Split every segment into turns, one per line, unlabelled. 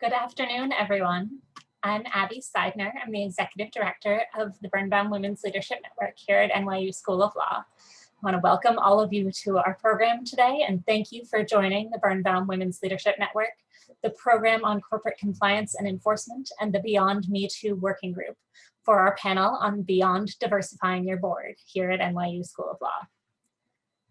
Good afternoon, everyone. I'm Abby Seidner. I'm the Executive Director of the Birnbaum Women's Leadership Network here at NYU School of Law. I want to welcome all of you to our program today and thank you for joining the Birnbaum Women's Leadership Network, the program on corporate compliance and enforcement, and the Beyond Me Too working group for our panel on Beyond Diversifying Your Board here at NYU School of Law.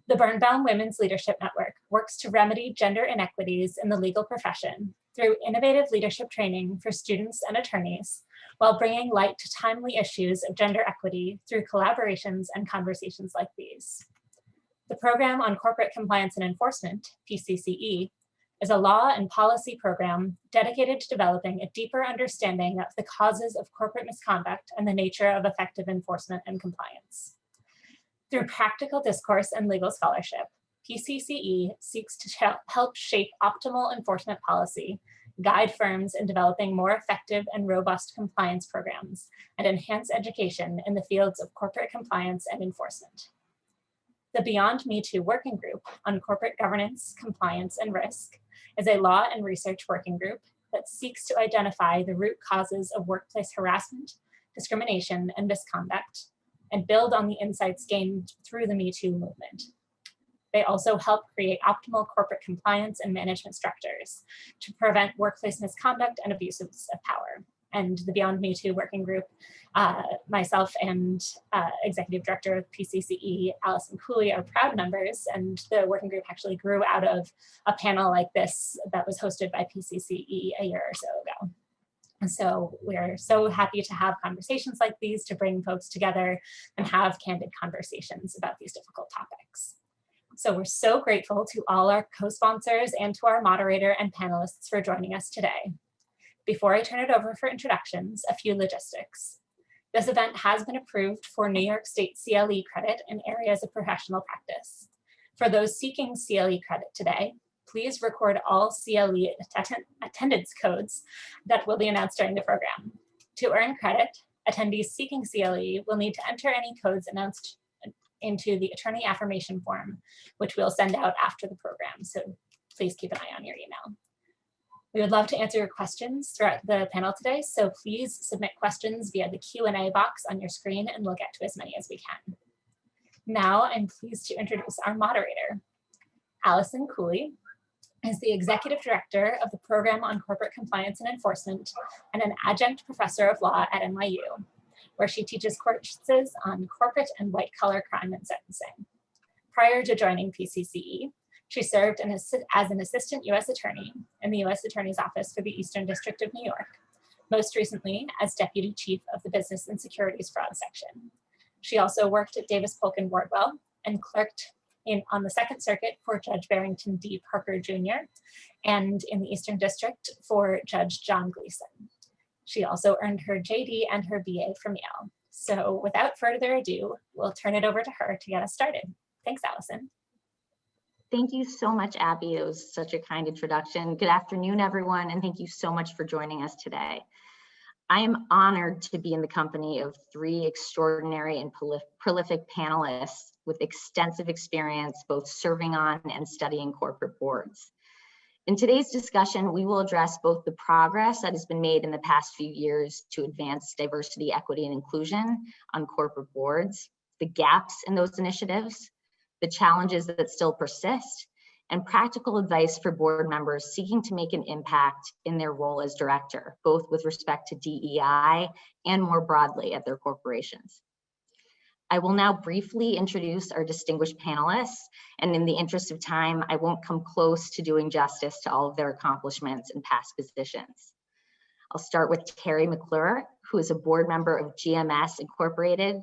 The Birnbaum Women's Leadership Network works to remedy gender inequities in the legal profession through innovative leadership training for students and attorneys, while bringing light to timely issues of gender equity through collaborations and conversations like these. The Program on Corporate Compliance and Enforcement, PCCE, is a law and policy program dedicated to developing a deeper understanding of the causes of corporate misconduct and the nature of effective enforcement and compliance. Through practical discourse and legal scholarship, PCCE seeks to help shape optimal enforcement policy, guide firms in developing more effective and robust compliance programs, and enhance education in the fields of corporate compliance and enforcement. The Beyond Me Too working group on corporate governance, compliance, and risk is a law and research working group that seeks to identify the root causes of workplace harassment, discrimination, and misconduct, and build on the insights gained through the Me Too movement. They also help create optimal corporate compliance and management structures to prevent workplace misconduct and abuses of power. And the Beyond Me Too working group, myself and Executive Director of PCCE, Allison Cooley, are proud members, and the working group actually grew out of a panel like this that was hosted by PCCE a year or so ago. And so we're so happy to have conversations like these to bring folks together and have candid conversations about these difficult topics. So we're so grateful to all our co-sponsors and to our moderator and panelists for joining us today. Before I turn it over for introductions, a few logistics. This event has been approved for New York State CLE credit in areas of professional practice. For those seeking CLE credit today, please record all CLE attendance codes that will be announced during the program. To earn credit, attendees seeking CLE will need to enter any codes announced into the attorney affirmation form, which we'll send out after the program. So please keep an eye on your email. We would love to answer your questions throughout the panel today, so please submit questions via the Q&A box on your screen and we'll get to as many as we can. Now I'm pleased to introduce our moderator. Allison Cooley is the Executive Director of the Program on Corporate Compliance and Enforcement and an adjunct professor of law at NYU, where she teaches courses on corporate and white-collar crime and sentencing. Prior to joining PCCE, she served as an assistant U.S. attorney in the U.S. Attorney's Office for the Eastern District of New York, most recently as Deputy Chief of the Business and Securities Fraud Section. She also worked at Davis Polk & Wardwell and clerked on the Second Circuit for Judge Barrington D. Parker Jr. and in the Eastern District for Judge John Gleeson. She also earned her JD and her BA from Yale. So without further ado, we'll turn it over to her to get us started. Thanks, Allison.
Thank you so much, Abby. It was such a kind introduction. Good afternoon, everyone, and thank you so much for joining us today. I am honored to be in the company of three extraordinary and prolific panelists with extensive experience both serving on and studying corporate boards. In today's discussion, we will address both the progress that has been made in the past few years to advance diversity, equity, and inclusion on corporate boards, the gaps in those initiatives, the challenges that still persist, and practical advice for board members seeking to make an impact in their role as director, both with respect to DEI and more broadly at their corporations. I will now briefly introduce our distinguished panelists, and in the interest of time, I won't come close to doing justice to all of their accomplishments and past positions. I'll start with Terry McClure, who is a board member of GMS Incorporated,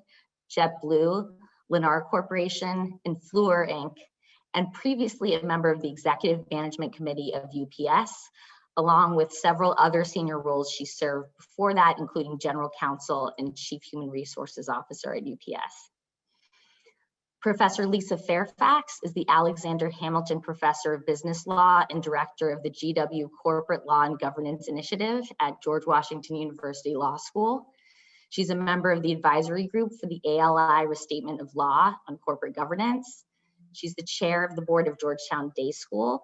JetBlue, Lennar Corporation, and Fluor Inc., and previously a member of the Executive Management Committee of UPS, along with several other senior roles she served before that, including General Counsel and Chief Human Resources Officer at UPS. Professor Lisa Fairfax is the Alexander Hamilton Professor of Business Law and Director of the GW Corporate Law and Governance Initiative at George Washington University Law School. She's a member of the advisory group for the ALI Restatement of Law on Corporate Governance. She's the chair of the board of Georgetown Day School,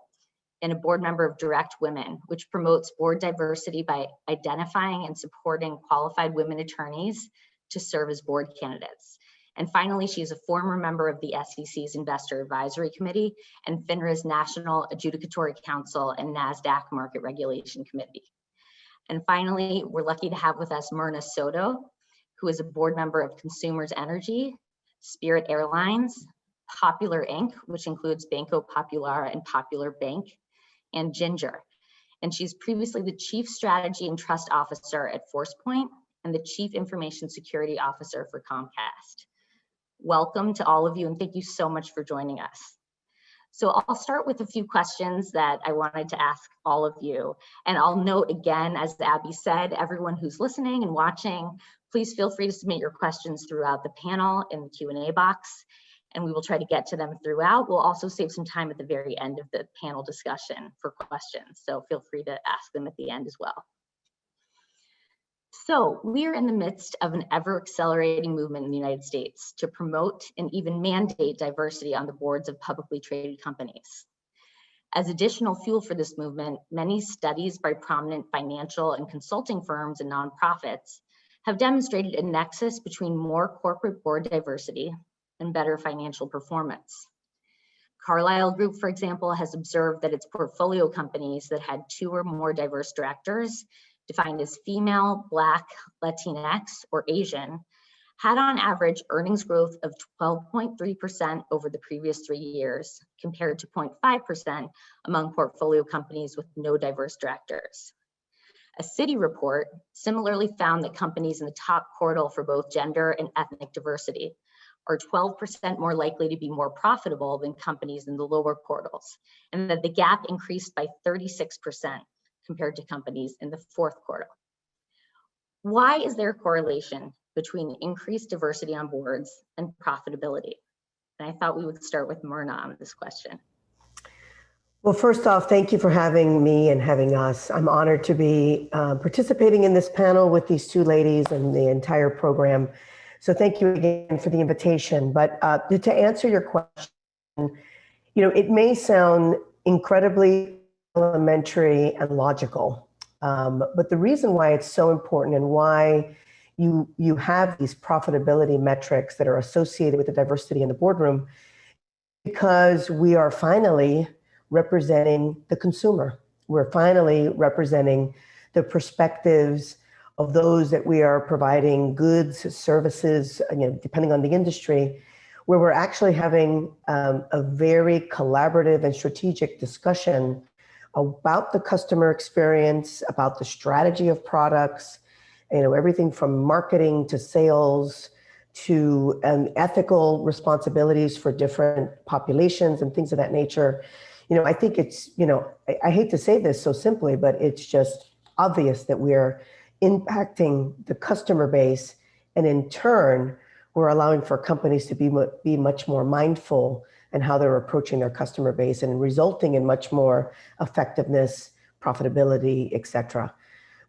and a board member of Direct Women, which promotes board diversity by identifying and supporting qualified women attorneys to serve as board candidates. And finally, she is a former member of the SEC's Investor Advisory Committee and FINRA's National Adjudicatory Council and NASDAQ Market Regulation Committee. And finally, we're lucky to have with us Myrna Soto, who is a board member of Consumers Energy, Spirit Airlines, Popular Inc., which includes Banco Popular and Popular Bank, and Ginger. And she's previously the Chief Strategy and Trust Officer at ForcePoint and the Chief Information Security Officer for Comcast. Welcome to all of you, and thank you so much for joining us. So I'll start with a few questions that I wanted to ask all of you. And I'll note again, as Abby said, everyone who's listening and watching, please feel free to submit your questions throughout the panel in the Q&A box, and we will try to get to them throughout. We'll also save some time at the very end of the panel discussion for questions, so feel free to ask them at the end as well. So we are in the midst of an ever-accelerating movement in the United States to promote and even mandate diversity on the boards of publicly traded companies. As additional fuel for this movement, many studies by prominent financial and consulting firms and nonprofits have demonstrated a nexus between more corporate board diversity and better financial performance. Carlyle Group, for example, has observed that its portfolio companies that had 2 or more diverse directors, defined as female, Black, Latinx, or Asian, had on average earnings growth of 12.3% over the previous 3 years, compared to 0.5% among portfolio companies with no diverse directors. A Citi report similarly found that companies in the top quartile for both gender and ethnic diversity are 12% more likely to be more profitable than companies in the lower quartiles, and that the gap increased by 36% compared to companies in the 4th quartile. Why is there a correlation between increased diversity on boards and profitability? And I thought we would start with Myrna on this question.
Well, first off, thank you for having me and having us. I'm honored to be participating in this panel with these 2 ladies and the entire program. So thank you again for the invitation. But to answer your question, it may sound incredibly elementary and logical, but the reason why it's so important and why you have these profitability metrics that are associated with the diversity in the boardroom, because we are finally representing the consumer. We're finally representing the perspectives of those that we are providing goods, services, depending on the industry, where we're actually having a very collaborative and strategic discussion about the customer experience, about the strategy of products, everything from marketing to sales to ethical responsibilities for different populations and things of that nature. I think it's, I hate to say this so simply, but it's just obvious that we're impacting the customer base, and in turn, we're allowing for companies to be much more mindful in how they're approaching their customer base, and resulting in much more effectiveness, profitability, et cetera.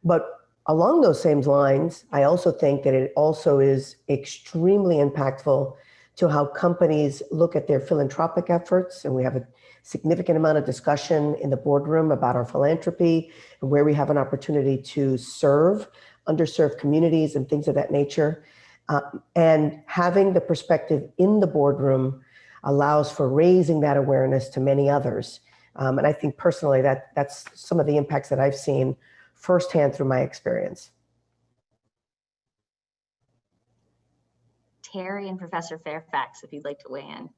But along those same lines, I also think that it also is extremely impactful to how companies look at their philanthropic efforts. And we have a significant amount of discussion in the boardroom about our philanthropy and where we have an opportunity to serve underserved communities and things of that nature. And having the perspective in the boardroom allows for raising that awareness to many others. And I think personally that's some of the impacts that I've seen firsthand through my experience.
Terry and Professor Fairfax, if you'd like to weigh in.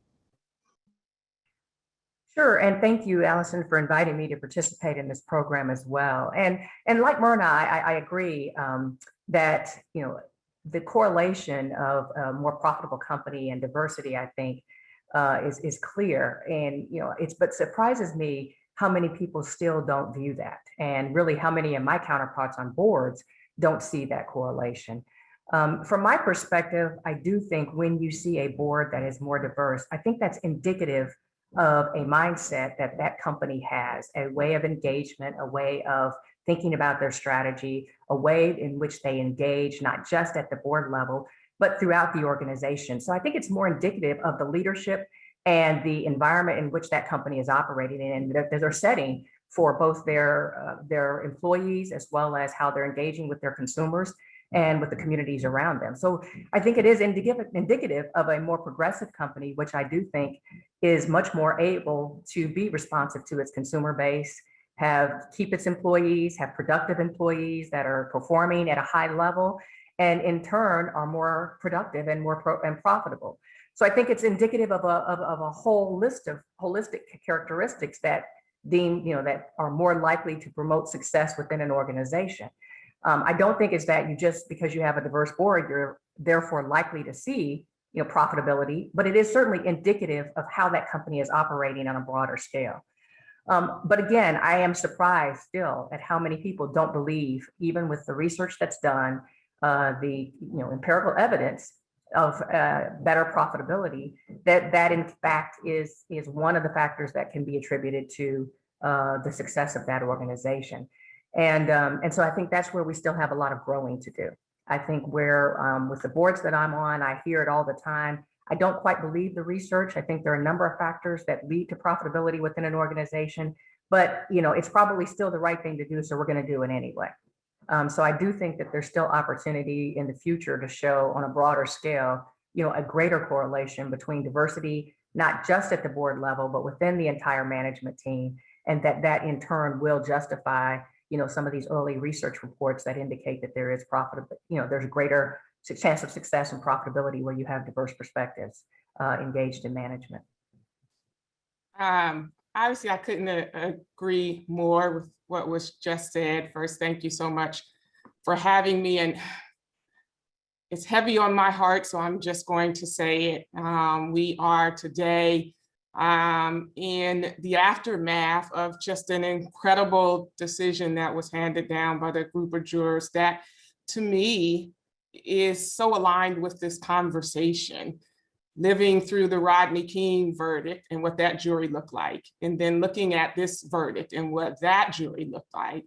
Sure, and thank you, Allison, for inviting me to participate in this program as well. And like Myrna, I agree that the correlation of a more profitable company and diversity, I think, is clear. And but surprises me how many people still don't view that, and really how many of my counterparts on boards don't see that correlation. From my perspective, I do think when you see a board that is more diverse, I think that's indicative of a mindset that that company has, a way of engagement, a way of thinking about their strategy, a way in which they engage, not just at the board level, but throughout the organization. So I think it's more indicative of the leadership and the environment in which that company is operating in, and they're setting for both their employees as well as how they're engaging with their consumers and with the communities around them. So I think it is indicative of a more progressive company, which I do think is much more able to be responsive to its consumer base, keep its employees, have productive employees that are performing at a high level, and in turn are more productive and more profitable. So I think it's indicative of a whole list of holistic characteristics that that are more likely to promote success within an organization. I don't think it's that you just, because you have a diverse board, you're therefore likely to see profitability, but it is certainly indicative of how that company is operating on a broader scale. But again, I am surprised still at how many people don't believe, even with the research that's done, the empirical evidence of better profitability, that in fact is one of the factors that can be attributed to the success of that organization. And so I think that's where we still have a lot of growing to do. I think where with the boards that I'm on, I hear it all the time. I don't quite believe the research. I think there are a number of factors that lead to profitability within an organization, but it's probably still the right thing to do, so we're going to do it anyway. So I do think that there's still opportunity in the future to show on a broader scale, a greater correlation between diversity, not just at the board level, but within the entire management team, and that in turn will justify some of these early research reports that indicate that there is there's a greater chance of success and profitability where you have diverse perspectives engaged in management.
Obviously, I couldn't agree more with what was just said. First, thank you so much for having me. And it's heavy on my heart, so I'm just going to say it. We are today in the aftermath of just an incredible decision that was handed down by the group of jurors that, to me, is so aligned with this conversation, living through the Rodney King verdict and what that jury looked like, and then looking at this verdict and what that jury looked like.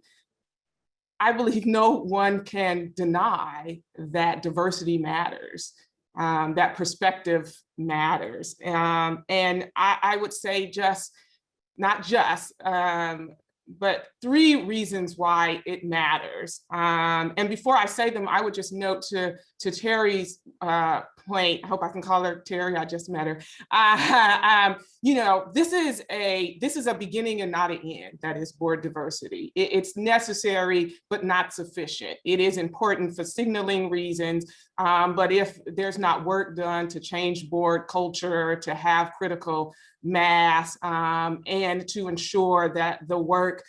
I believe no one can deny that diversity matters, that perspective matters. And I would say but 3 reasons why it matters. And before I say them, I would just note to Terry's point, I hope I can call her Terry, I just met her. This is a beginning and not an end, that is board diversity. It's necessary, but not sufficient. It is important for signaling reasons, but if there's not work done to change board culture, to have critical mass, and to ensure that the work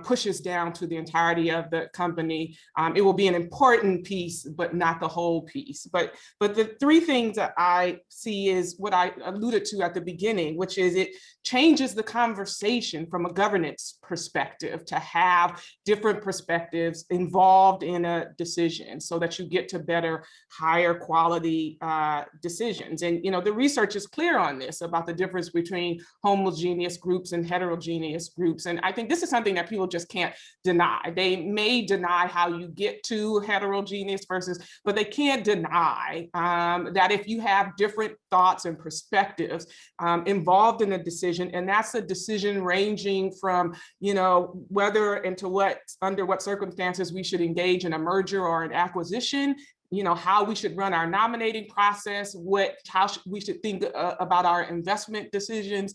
pushes down to the entirety of the company, it will be an important piece, but not the whole piece. But the 3 things that I see is what I alluded to at the beginning, which is it changes the conversation from a governance perspective to have different perspectives involved in a decision so that you get to better, higher quality decisions. And the research is clear on this about the difference between homogeneous groups and heterogeneous groups. And I think this is something that people just can't deny. They may deny how you get to heterogeneous but they can't deny that if you have different thoughts and perspectives involved in a decision, and that's a decision ranging from, whether and under what circumstances we should engage in a merger or an acquisition, how we should run our nominating process, how we should think about our investment decisions.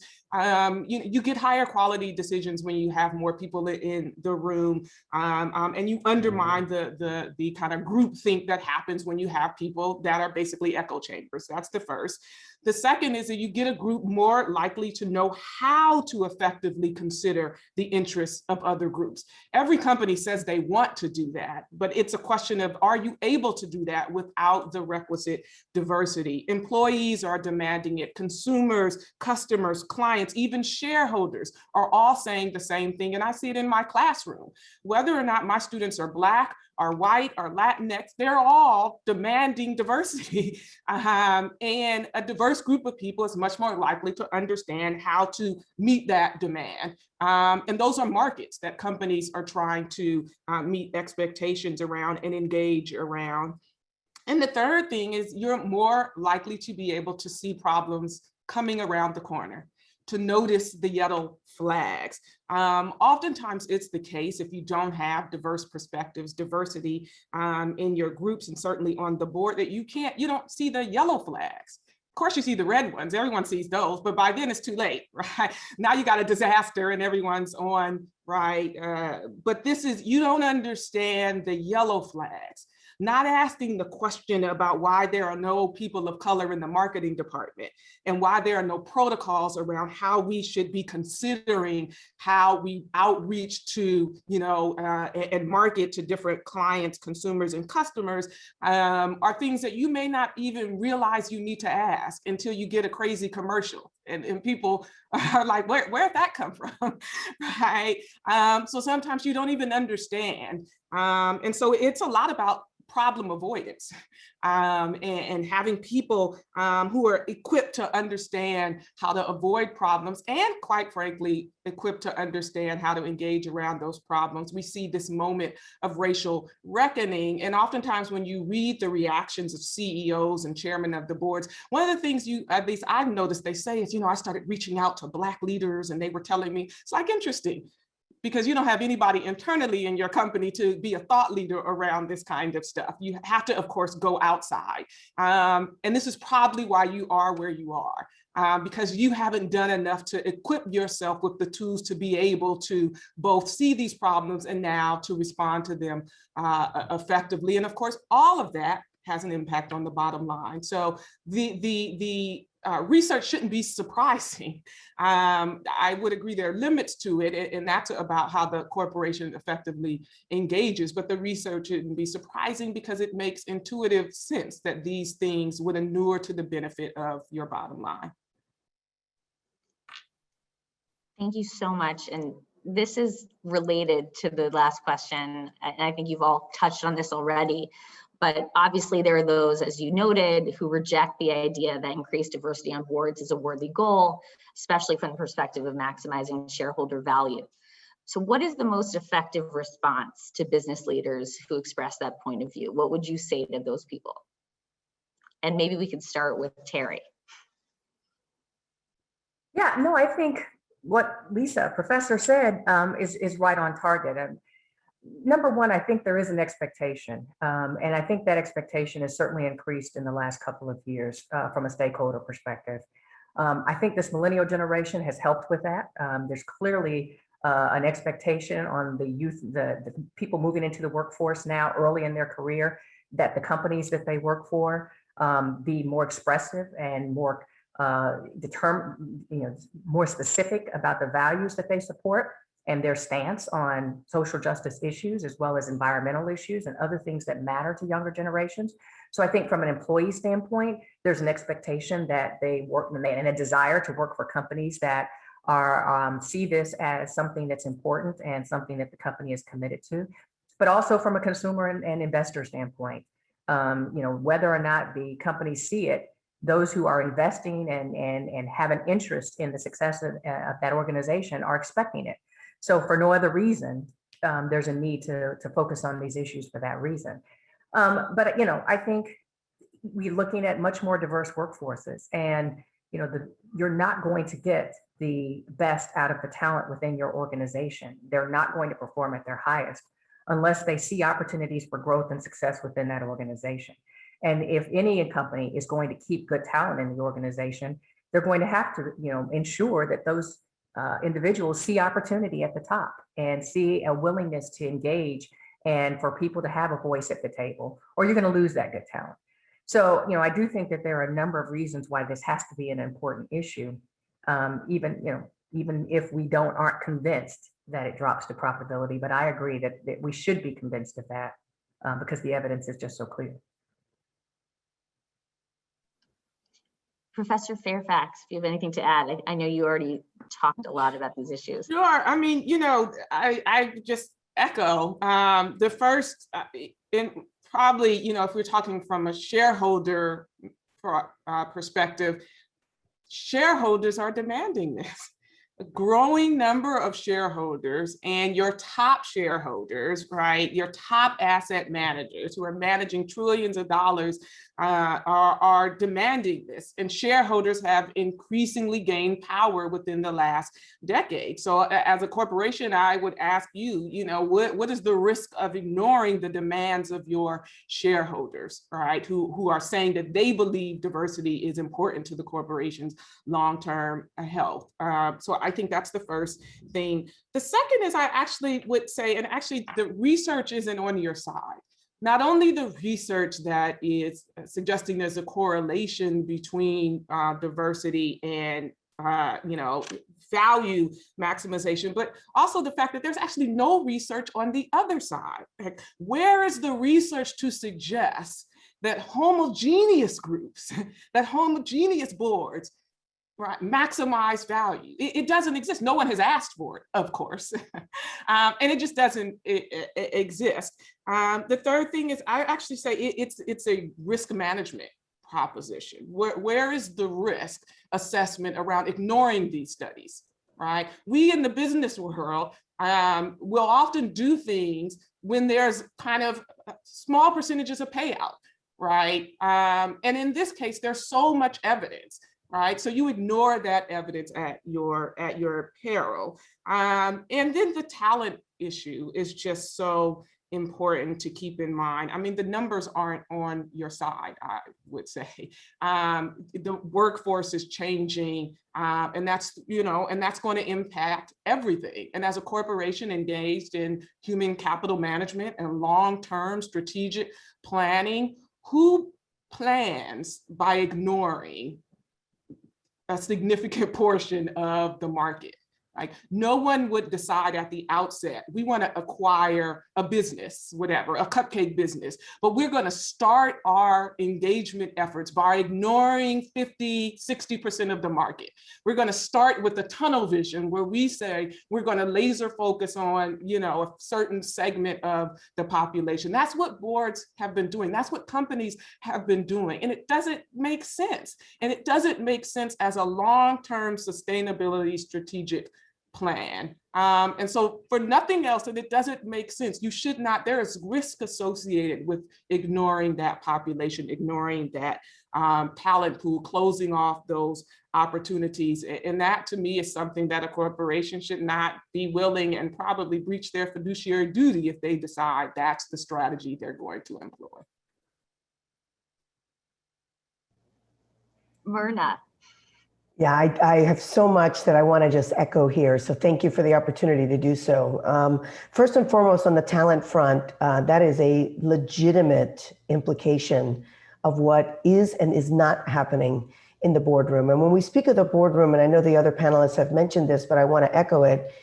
You get higher quality decisions when you have more people in the room, and you undermine the kind of group think that happens when you have people that are basically echo chambers. That's the first. The second is that you get a group more likely to know how to effectively consider the interests of other groups. Every company says they want to do that, but it's a question of, are you able to do that without the requisite diversity? Employees are demanding it. Consumers, customers, clients, even shareholders are all saying the same thing. And I see it in my classroom. Whether or not my students are Black, are white, or Latinx, they're all demanding diversity. And a diverse group of people is much more likely to understand how to meet that demand. And those are markets that companies are trying to meet expectations around and engage around. And the third thing is you're more likely to be able to see problems coming around the corner, to notice the yellow flags. Oftentimes it's the case if you don't have diverse perspectives, diversity in your groups, and certainly on the board, that you don't see the yellow flags. Of course, you see the red ones, everyone sees those, but by then it's too late, right? Now you got a disaster and everyone's on, right? But you don't understand the yellow flags. Not asking the question about why there are no people of color in the marketing department and why there are no protocols around how we should be considering how we outreach to, and market to different clients, consumers, and customers are things that you may not even realize you need to ask until you get a crazy commercial. And people are like, where'd that come from, right? So sometimes you don't even understand. And so it's a lot about problem avoidance and having people who are equipped to understand how to avoid problems, and quite frankly, equipped to understand how to engage around those problems. We see this moment of racial reckoning. And oftentimes when you read the reactions of CEOs and chairmen of the boards, one of the things at least I've noticed they say is, I started reaching out to Black leaders and they were telling me, it's like, interesting, because you don't have anybody internally in your company to be a thought leader around this kind of stuff. You have to, of course, go outside. And this is probably why you are where you are, because you haven't done enough to equip yourself with the tools to be able to both see these problems and now to respond to them effectively. And of course, all of that has an impact on the bottom line. So the research shouldn't be surprising. I would agree there are limits to it, and that's about how the corporation effectively engages, but the research shouldn't be surprising because it makes intuitive sense that these things would inure to the benefit of your bottom line.
Thank you so much. And this is related to the last question, and I think you've all touched on this already. But obviously there are those, as you noted, who reject the idea that increased diversity on boards is a worthy goal, especially from the perspective of maximizing shareholder value. So what is the most effective response to business leaders who express that point of view? What would you say to those people? And maybe we could start with Terry.
Yeah, no, I think what Lisa, professor, said is right on target. And number one, I think there is an expectation, and I think that expectation has certainly increased in the last couple of years from a stakeholder perspective. I think this millennial generation has helped with that. There's clearly an expectation on the youth, the people moving into the workforce now early in their career, that the companies that they work for be more expressive and more determined, more specific about the values that they support and their stance on social justice issues, as well as environmental issues and other things that matter to younger generations. So I think from an employee standpoint, there's an expectation that they work and a desire to work for companies that are see this as something that's important and something that the company is committed to. But also from a consumer and investor standpoint, whether or not the companies see it, those who are investing and have an interest in the success of that organization are expecting it. So for no other reason, there's a need to focus on these issues for that reason. But I think we're looking at much more diverse workforces, and you're not going to get the best out of the talent within your organization. They're not going to perform at their highest unless they see opportunities for growth and success within that organization. And if any company is going to keep good talent in the organization, they're going to have to ensure that those individuals see opportunity at the top and see a willingness to engage and for people to have a voice at the table, or you're going to lose that good talent. So, I do think that there are a number of reasons why this has to be an important issue, even if we aren't convinced that it drops to profitability. But I agree that we should be convinced of that because the evidence is just so clear.
Professor Fairfax, if you have anything to add, I know you already talked a lot about these issues.
Sure. I mean, I just echo the first, and probably, if we're talking from a shareholder perspective, shareholders are demanding this. a growing number of shareholders and your top shareholders, right, your top asset managers who are managing trillions of dollars are demanding this, and shareholders have increasingly gained power within the last decade. So as a corporation, I would ask you, what is the risk of ignoring the demands of your shareholders, right, who are saying that they believe diversity is important to the corporation's long-term health? So I think that's the first thing. The second is, I actually would say, and actually the research isn't on your side. Not only the research that is suggesting there's a correlation between diversity and value maximization, but also the fact that there's actually no research on the other side. Like, where is the research to suggest that homogeneous groups, that homogeneous boards, right, maximize value? It doesn't exist. No one has asked for it, of course, and it just doesn't exist. The third thing is, I actually say it's a risk management proposition. Where is the risk assessment around ignoring these studies, right? We in the business world will often do things when there's kind of small percentages of payout, right? And in this case, there's so much evidence, right? So you ignore that evidence at your peril. And then the talent issue is just so important to keep in mind. I mean, the numbers aren't on your side, I would say. The workforce is changing, and that's going to impact everything. And as a corporation engaged in human capital management and long-term strategic planning, who plans by ignoring a significant portion of the market? Like, no one would decide at the outset, we want to acquire a business, whatever, a cupcake business, but we're going to start our engagement efforts by ignoring 50, 60% of the market. We're going to start with the tunnel vision where we say we're going to laser focus on, a certain segment of the population. That's what boards have been doing. That's what companies have been doing. And it doesn't make sense. And it doesn't make sense as a long-term sustainability strategic plan. And so for nothing else, and it doesn't make sense, you should not, there is risk associated with ignoring that population, ignoring that talent pool, closing off those opportunities. And that to me is something that a corporation should not be willing and probably breach their fiduciary duty if they decide that's the strategy they're going to employ.
Myrna.
Yeah, I have so much that I want to just echo here. So thank you for the opportunity to do so. First and foremost, on the talent front, that is a legitimate implication of what is and is not happening in the boardroom. And when we speak of the boardroom, and I know the other panelists have mentioned this, but I want to echo it,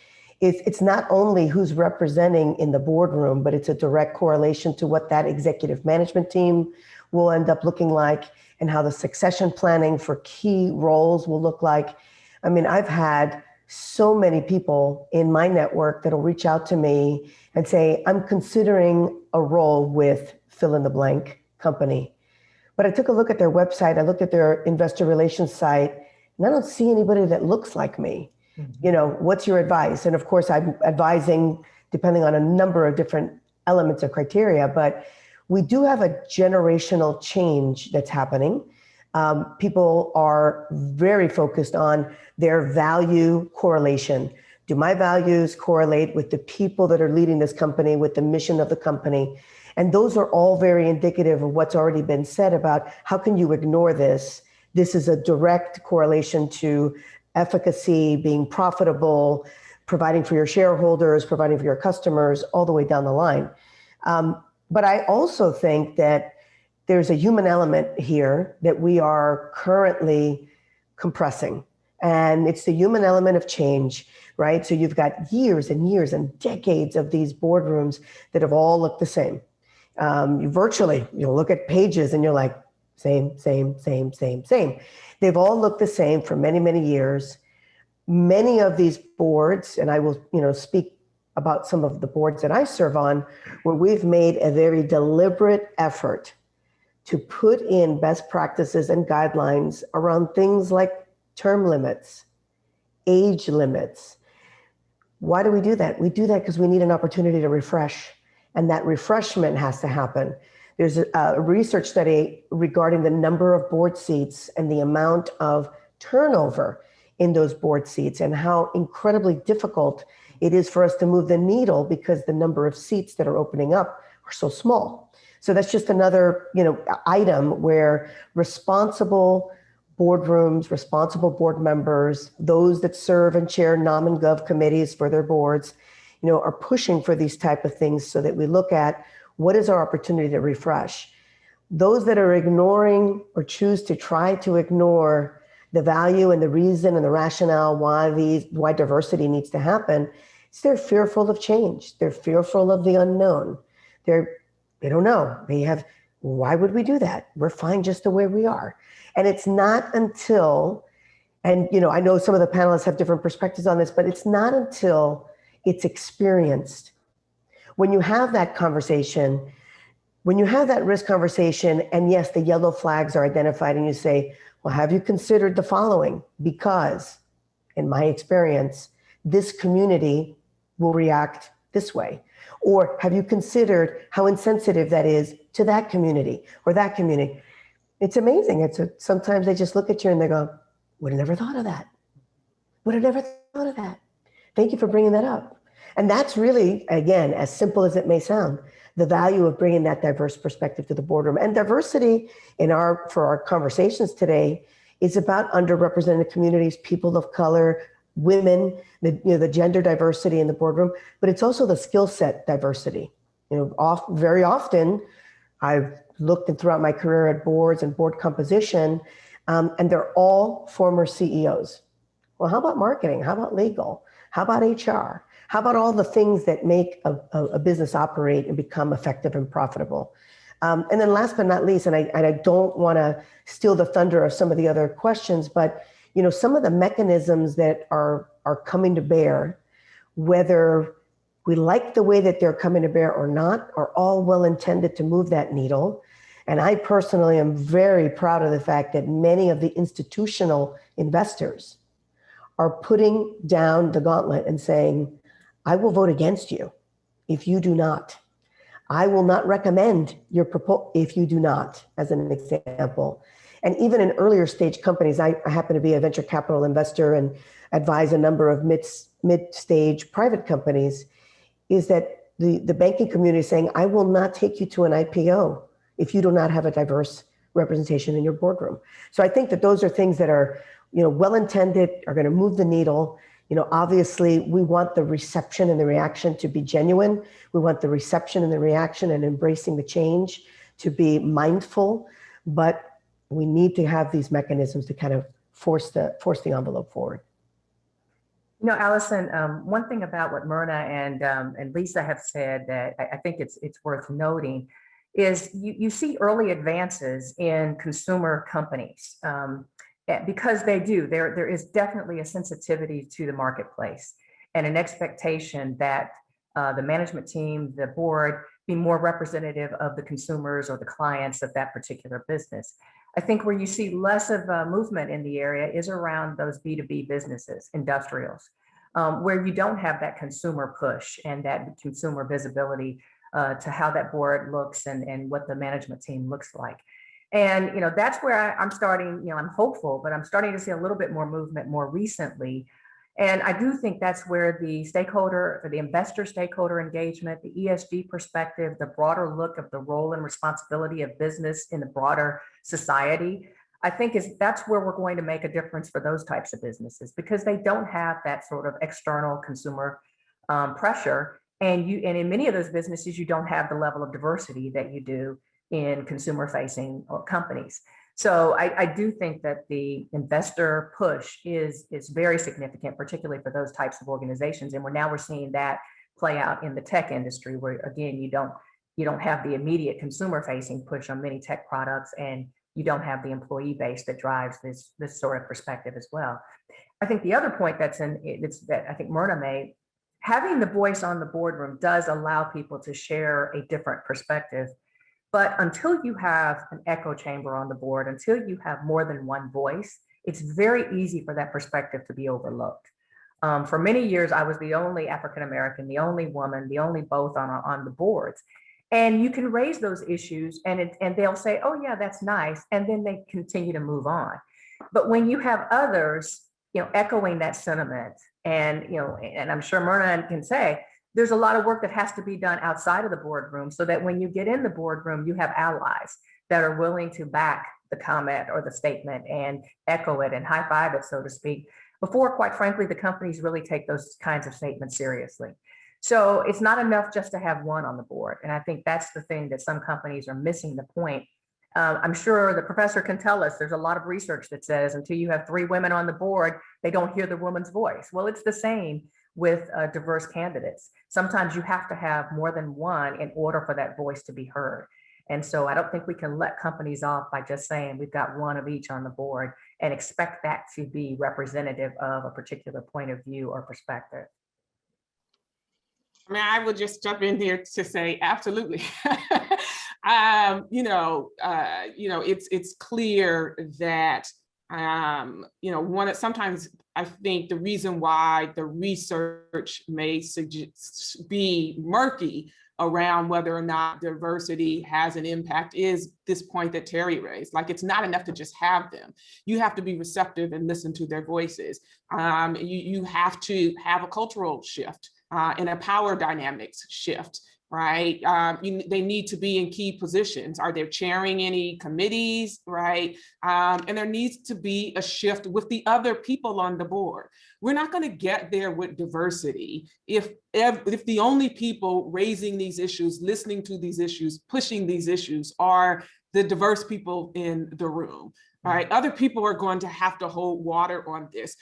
it's not only who's representing in the boardroom, but it's a direct correlation to what that executive management team will end up looking like and how the succession planning for key roles will look like. I mean, I've had so many people in my network that'll reach out to me and say, I'm considering a role with fill in the blank company. But I took a look at their website, I looked at their investor relations site, and I don't see anybody that looks like me. Mm-hmm. What's your advice? And of course, I'm advising depending on a number of different elements of criteria, but we do have a generational change that's happening. People are very focused on their value correlation. Do my values correlate with the people that are leading this company, with the mission of the company? And those are all very indicative of what's already been said about how can you ignore this? This is a direct correlation to efficacy, being profitable, providing for your shareholders, providing for your customers, all the way down the line. But I also think that there's a human element here that we are currently compressing. And it's the human element of change, right? So you've got years and years and decades of these boardrooms that have all looked the same. You'll look at pages and you're like, same. They've all looked the same for many, many years. Many of these boards, and I will, speak about some of the boards that I serve on, where we've made a very deliberate effort to put in best practices and guidelines around things like term limits, age limits. Why do we do that? We do that because we need an opportunity to refresh, and that refreshment has to happen. There's a research study regarding the number of board seats and the amount of turnover in those board seats and how incredibly difficult it is for us to move the needle because the number of seats that are opening up are so small. So that's just another, item where responsible boardrooms, responsible board members, those that serve and chair nom and gov committees for their boards, are pushing for these type of things so that we look at what is our opportunity to refresh. Those that are ignoring or choose to try to ignore the value and the reason and the rationale why diversity needs to happen, is they're fearful of change. They're fearful of the unknown. They don't know. Why would we do that? We're fine just the way we are. And it's not until, and I know some of the panelists have different perspectives on this, but it's not until it's experienced. When you have that conversation, when you have that risk conversation, and yes, the yellow flags are identified, and you say, well, have you considered the following? Because in my experience, this community will react this way. Or have you considered how insensitive that is to that community or that community? It's amazing. Sometimes they just look at you and they go, would have never thought of that. Would have never thought of that. Thank you for bringing that up. And that's really, again, as simple as it may sound, the value of bringing that diverse perspective to the boardroom. And diversity for our conversations today is about underrepresented communities, people of color, women, the gender diversity in the boardroom, but it's also the skill set diversity. Very often I've looked throughout my career at boards and board composition, and they're all former CEOs. Well, how about marketing? How about legal? How about HR? How about all the things that make a business operate and become effective and profitable? And then last but not least, and I don't want to steal the thunder of some of the other questions, but some of the mechanisms that are coming to bear, whether we like the way that they're coming to bear or not, are all well intended to move that needle. And I personally am very proud of the fact that many of the institutional investors are putting down the gauntlet and saying, I will vote against you if you do not. I will not recommend your proposal if you do not, as an example. And even in earlier stage companies, I happen to be a venture capital investor and advise a number of mid-stage private companies, is that the banking community is saying, I will not take you to an IPO if you do not have a diverse representation in your boardroom. So I think that those are things that are well-intended, are going to move the needle. Obviously, we want the reception and the reaction to be genuine. We want the reception and the reaction and embracing the change to be mindful, but we need to have these mechanisms to kind of force the envelope forward.
Allison, one thing about what Myrna and Lisa have said that I think it's worth noting is you see early advances in consumer companies. Because they do, there is definitely a sensitivity to the marketplace and an expectation that the management team, the board, be more representative of the consumers or the clients of that particular business. I think where you see less of a movement in the area is around those B2B businesses, industrials, where you don't have that consumer push and that consumer visibility to how that board looks and what the management team looks like. And, that's where I'm starting, I'm hopeful, but I'm starting to see a little bit more movement more recently. And I do think that's where the investor stakeholder engagement, the ESG perspective, the broader look of the role and responsibility of business in the broader society, I think that's where we're going to make a difference for those types of businesses, because they don't have that sort of external consumer pressure. And in many of those businesses, you don't have the level of diversity that you do in consumer-facing companies. So I do think that the investor push is very significant, particularly for those types of organizations. And we're seeing that play out in the tech industry, where again, you don't have the immediate consumer-facing push on many tech products, and you don't have the employee base that drives this sort of perspective as well. I think the other point that I think Myrna made, having the voice on the boardroom does allow people to share a different perspective. But until you have an echo chamber on the board, until you have more than one voice, it's very easy for that perspective to be overlooked. For many years, I was the only African-American, the only woman, the only both on the boards. And you can raise those issues and they'll say, oh yeah, that's nice. And then they continue to move on. But when you have others, echoing that sentiment and, and I'm sure Myrna can say, there's a lot of work that has to be done outside of the boardroom so that when you get in the boardroom, you have allies that are willing to back the comment or the statement and echo it and high five it, so to speak, before, quite frankly, the companies really take those kinds of statements seriously. So it's not enough just to have one on the board. And I think that's the thing that some companies are missing the point. I'm sure the professor can tell us there's a lot of research that says until you have 3 women on the board, they don't hear the woman's voice. Well, it's the same with diverse candidates. Sometimes you have to have more than one in order for that voice to be heard. And so I don't think we can let companies off by just saying we've got one of each on the board and expect that to be representative of a particular point of view or perspective.
I mean, I would just jump in here to say, absolutely. It's clear that, sometimes I think the reason why the research may be murky around whether or not diversity has an impact is this point that Terry raised. Like, it's not enough to just have them. You have to be receptive and listen to their voices. You have to have a cultural shift and a power dynamics shift, right? They need to be in key positions. Are they chairing any committees, right? And there needs to be a shift with the other people on the board. We're not going to get there with diversity if the only people raising these issues, listening to these issues, pushing these issues are the diverse people in the room, right? Other people are going to have to hold water on this,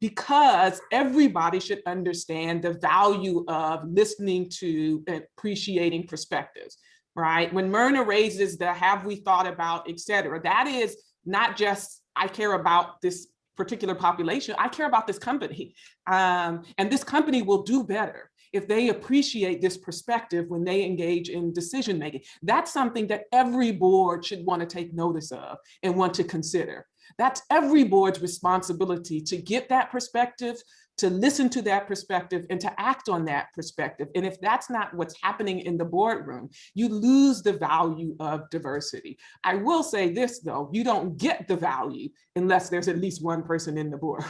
because everybody should understand the value of listening to and appreciating perspectives, right? When Myrna raises the have we thought about, et cetera, that is not just I care about this particular population, I care about this company. And this company will do better if they appreciate this perspective when they engage in decision making. That's something that every board should want to take notice of and want to consider. That's every board's responsibility to get that perspective, to listen to that perspective, and to act on that perspective. And if that's not what's happening in the boardroom, you lose the value of diversity. I will say this, though, you don't get the value unless there's at least one person in the board,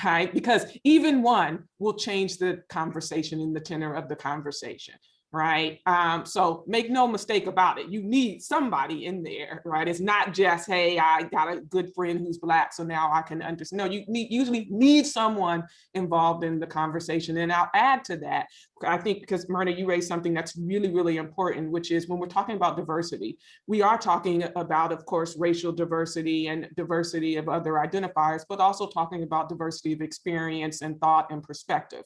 right? Because even one will change the conversation and the tenor of the conversation. Right. So make no mistake about it. You need somebody in there, right? It's not just, hey, I got a good friend who's Black, so now I can understand. No, you usually need someone involved in the conversation. And I'll add to that, I think, because Myrna, you raised something that's really, really important, which is when we're talking about diversity, we are talking about, of course, racial diversity and diversity of other identifiers, but also talking about diversity of experience and thought and perspective.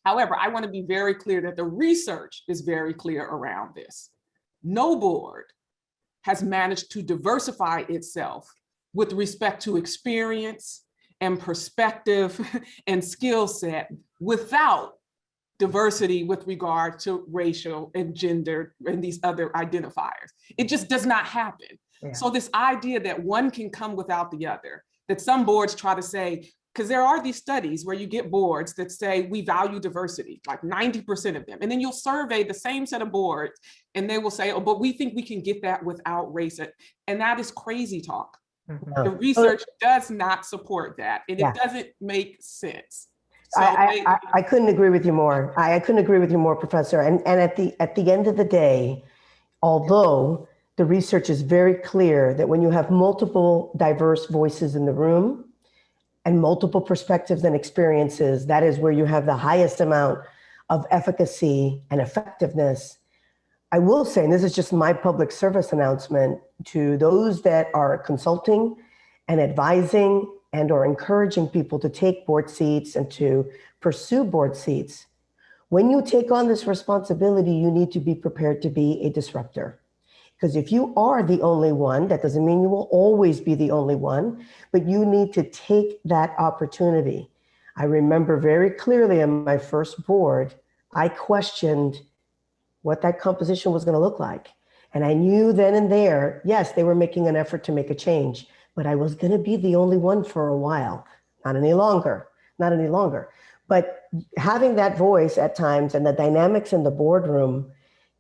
However, I want to be very clear that the research is very clear around this. No board has managed to diversify itself with respect to experience and perspective and skill set without diversity with regard to racial and gender and these other identifiers. It just does not happen. Yeah. So this idea that one can come without the other, that some boards try to say, because there are these studies where you get boards that say we value diversity, like 90% of them. And then you'll survey the same set of boards and they will say, oh, but we think we can get that without race. And that is crazy talk. Mm-hmm. The research does not support that. And it doesn't make sense. So
I couldn't agree with you more. I couldn't agree with you more, Professor. And at the end of the day, although the research is very clear that when you have multiple diverse voices in the room, and multiple perspectives and experiences, that is where you have the highest amount of efficacy and effectiveness. I will say, and this is just my public service announcement to those that are consulting and advising and or encouraging people to take board seats and to pursue board seats. When you take on this responsibility, you need to be prepared to be a disruptor. Because if you are the only one, that doesn't mean you will always be the only one, but you need to take that opportunity. I remember very clearly on my first board, I questioned what that composition was going to look like. And I knew then and there, yes, they were making an effort to make a change. but I was going to be the only one for a while. Not any longer, not any longer. But having that voice at times and the dynamics in the boardroom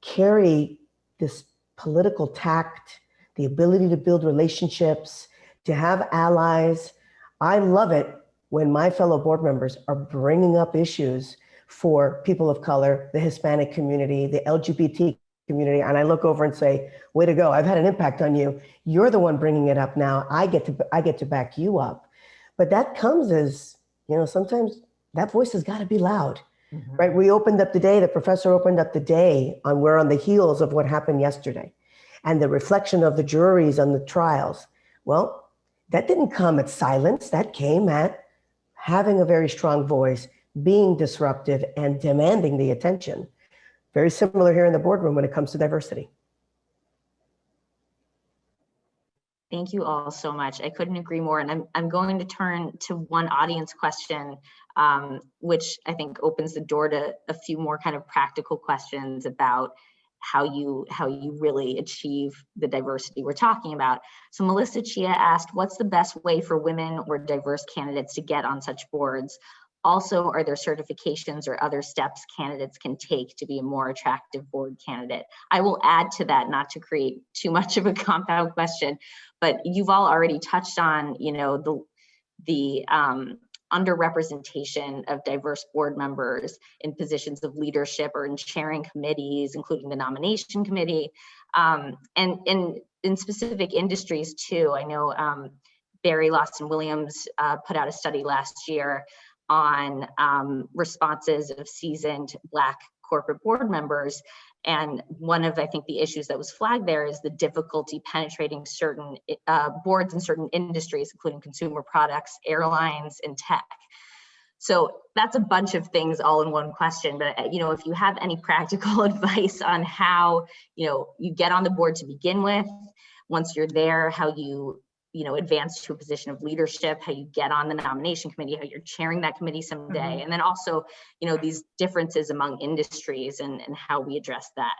carry this political tact, the ability to build relationships, to have allies. I love it when my fellow board members are bringing up issues for people of color, the Hispanic community, the LGBT community, and I look over and say, way to go, I've had an impact on you. You're the one bringing it up now. I get to back you up. But that comes as, sometimes that voice has got to be loud, right? We opened up the day, the professor opened up the day we're on the heels of what happened yesterday and the reflection of the juries on the trials. Well, that didn't come at silence. That came at having a very strong voice, being disruptive, and demanding the attention. Very similar here in the boardroom when it comes to diversity.
Thank you all so much. I couldn't agree more. And I'm going to turn to one audience question, which I think opens the door to a few more kind of practical questions about how you really achieve the diversity we're talking about. So Melissa Chia asked, what's the best way for women or diverse candidates to get on such boards? Also, are there certifications or other steps candidates can take to be a more attractive board candidate? I will add to that, not to create too much of a compound question, but you've all already touched on, the underrepresentation of diverse board members in positions of leadership or in chairing committees, including the nomination committee, and in specific industries too. I know Barry Lawson Williams put out a study last year on responses of seasoned Black corporate board members. And one of, I think, the issues that was flagged there is the difficulty penetrating certain boards in certain industries, including consumer products, airlines, and tech. So that's a bunch of things all in one question. But if you have any practical advice on how you get on the board to begin with, once you're there, how you advance to a position of leadership, how you get on the nomination committee, how you're chairing that committee someday, and then also, these differences among industries and how we address that.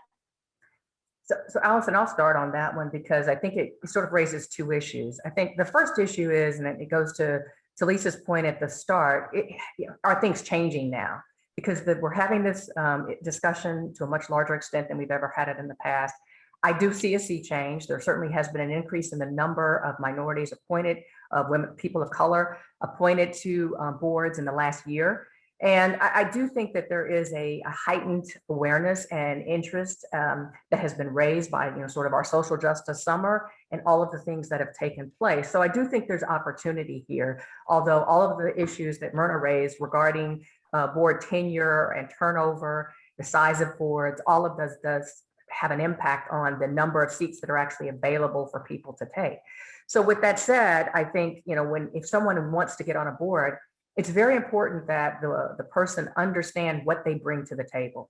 So Allison, I'll start on that one because I think it sort of raises two issues. I think the first issue is, and it goes to Lisa's point at the start, are things changing now? Because we're having this discussion to a much larger extent than we've ever had it in the past. I do see a sea change. There certainly has been an increase in the number of minorities appointed, of women, people of color appointed to boards in the last year. And I do think that there is a heightened awareness and interest that has been raised by sort of our social justice summer and all of the things that have taken place. So I do think there's opportunity here, although all of the issues that Myrna raised regarding board tenure and turnover, the size of boards, all of this does have an impact on the number of seats that are actually available for people to take. So with that said, I think, if someone wants to get on a board, it's very important that the person understand what they bring to the table.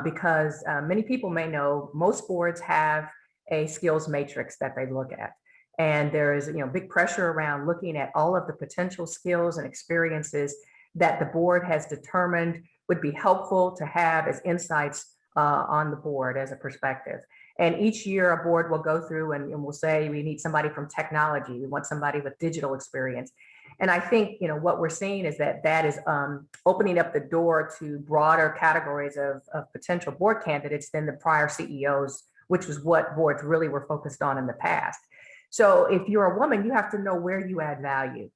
Because many people may know most boards have a skills matrix that they look at. And there is, big pressure around looking at all of the potential skills and experiences that the board has determined would be helpful to have as insights on the board as a perspective. And each year a board will go through and we'll say, we need somebody from technology. We want somebody with digital experience. And I think, what we're seeing is that is opening up the door to broader categories of potential board candidates than the prior CEOs, which was what boards really were focused on in the past. So if you're a woman, you have to know where you add value.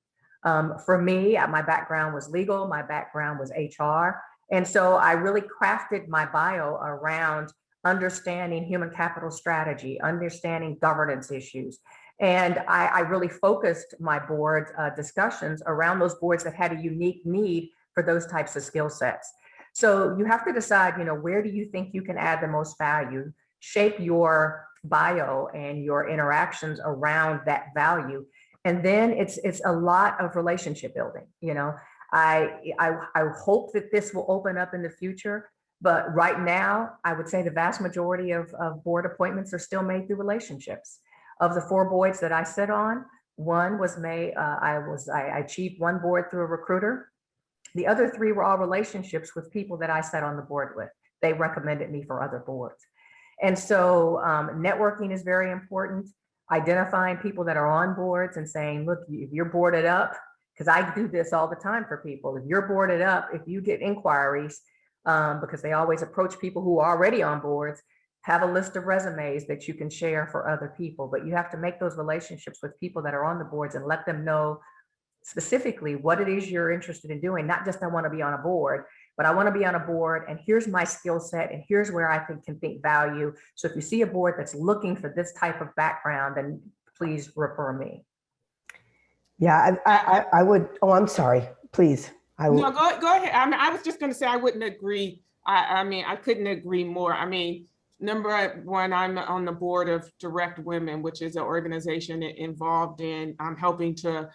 For me, my background was legal, my background was HR. And so I really crafted my bio around understanding human capital strategy, understanding governance issues. And I really focused my board discussions around those boards that had a unique need for those types of skill sets. So you have to decide, where do you think you can add the most value, shape your bio and your interactions around that value. And then it's a lot of relationship building, I hope that this will open up in the future, but right now, I would say the vast majority of board appointments are still made through relationships. Of the 4 boards that I sit on, one was made, I achieved one board through a recruiter. The other 3 were all relationships with people that I sat on the board with. They recommended me for other boards. And so networking is very important. identifying people that are on boards and saying, look, if you're boarded up, because I do this all the time for people, if you're boarded up, if you get inquiries, because they always approach people who are already on boards, have a list of resumes that you can share for other people. But you have to make those relationships with people that are on the boards and let them know specifically what it is you're interested in doing. Not just I want to be on a board, but I want to be on a board and here's my skill set and here's where I can think value. So if you see a board that's looking for this type of background, then please refer me.
Yeah, I would, oh, I'm sorry, please.
No, go ahead. I mean, I was just going to say I wouldn't agree. I mean, I couldn't agree more. I mean, number one, I'm on the board of Direct Women, which is an organization involved in helping to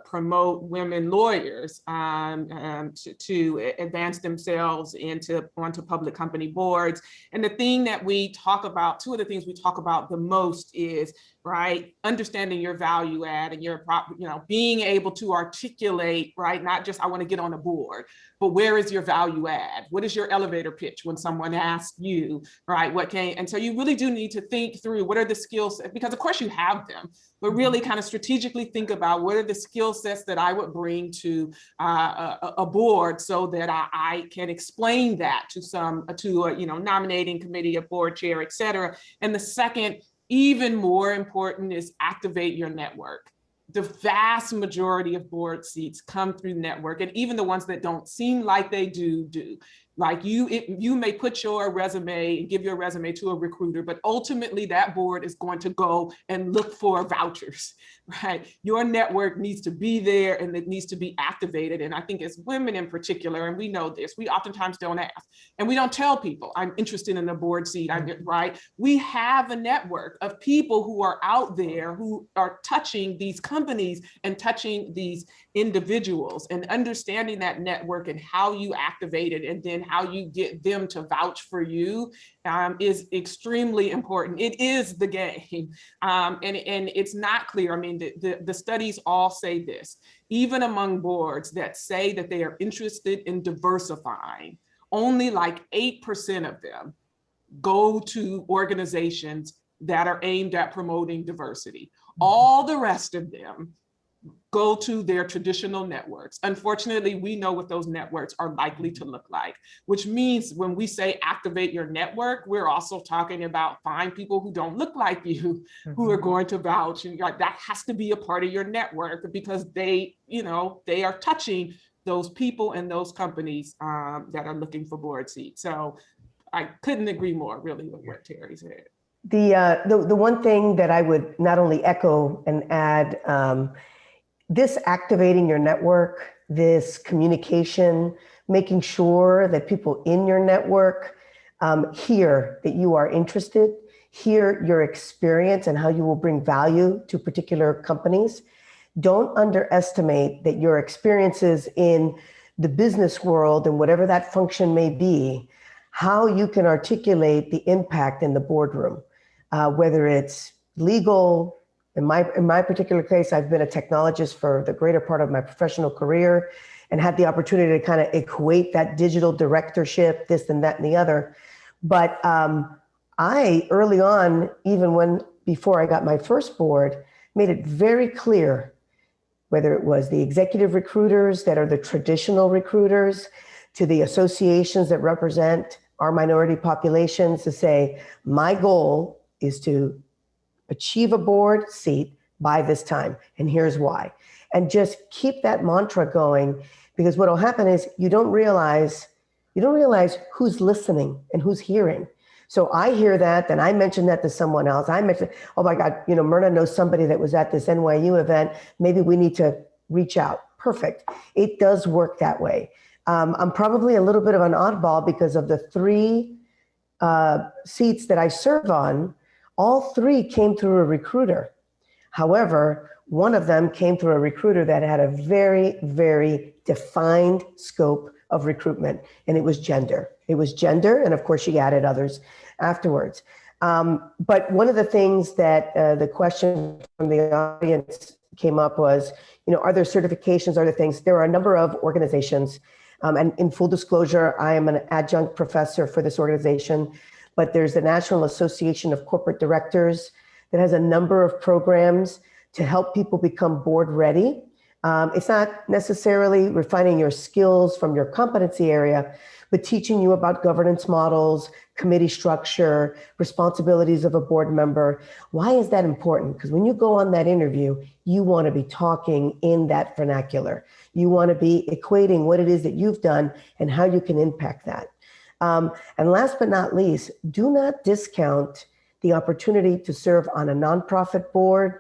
promote women lawyers to advance themselves onto public company boards. And the thing that we talk about, two of the things we talk about the most is, right, understanding your value add and your, being able to articulate, right, not just I want to get on a board, but where is your value add? What is your elevator pitch when someone asks you, right, what can, and so you really do need to think through what are the skills, because of course you have them, but really kind of strategically think about what are the skill sets that I would bring to a board so that I can explain that to a nominating committee, a board chair, et cetera. And the second, even more important, is activate your network. The vast majority of board seats come through network, and even the ones that don't seem like they do. Like you may put your resume and give your resume to a recruiter, but ultimately that board is going to go and look for vouchers, right? Your network needs to be there and it needs to be activated. And I think as women in particular, and we know this, we oftentimes don't ask and we don't tell people I'm interested in a board seat, right? We have a network of people who are out there who are touching these companies and touching these individuals, and understanding that network and how you activate it and then how you get them to vouch for you is extremely important. It is the game, and it's not clear. I mean, the studies all say this, even among boards that say that they are interested in diversifying, only like 8% of them go to organizations that are aimed at promoting diversity. All the rest of them go to their traditional networks. Unfortunately, we know what those networks are likely to look like, which means when we say activate your network, we're also talking about find people who don't look like you, who are going to vouch, and that has to be a part of your network because they are touching those people and those companies that are looking for board seats. So I couldn't agree more really with what Terry said.
The one thing that I would not only echo and add, this activating your network, this communication, making sure that people in your network hear that you are interested, hear your experience and how you will bring value to particular companies. Don't underestimate that your experiences in the business world and whatever that function may be, how you can articulate the impact in the boardroom, whether it's legal. In my particular case, I've been a technologist for the greater part of my professional career and had the opportunity to kind of equate that digital directorship, this and that and the other. But I early on, even before I got my first board, made it very clear, whether it was the executive recruiters that are the traditional recruiters to the associations that represent our minority populations, to say, my goal is to achieve a board seat by this time, and here's why. And just keep that mantra going, because what will happen is you don't realize who's listening and who's hearing. So I hear that, then I mention that to someone else. I mention, oh my God, Myrna knows somebody that was at this NYU event. Maybe we need to reach out. Perfect. It does work that way. I'm probably a little bit of an oddball because of the 3 seats that I serve on. All 3 came through a recruiter. However, one of them came through a recruiter that had a very, very defined scope of recruitment, and it was gender. It was gender, and of course she added others afterwards. But one of the things that the question from the audience came up was, are there certifications, are there things? There are a number of organizations, and in full disclosure, I am an adjunct professor for this organization, but there's the National Association of Corporate Directors. that has a number of programs to help people become board ready. It's not necessarily refining your skills from your competency area, but teaching you about governance models, committee structure, responsibilities of a board member. Why is that important? Because when you go on that interview, you want to be talking in that vernacular. You want to be equating what it is that you've done and how you can impact that. And last but not least, do not discount the opportunity to serve on a nonprofit board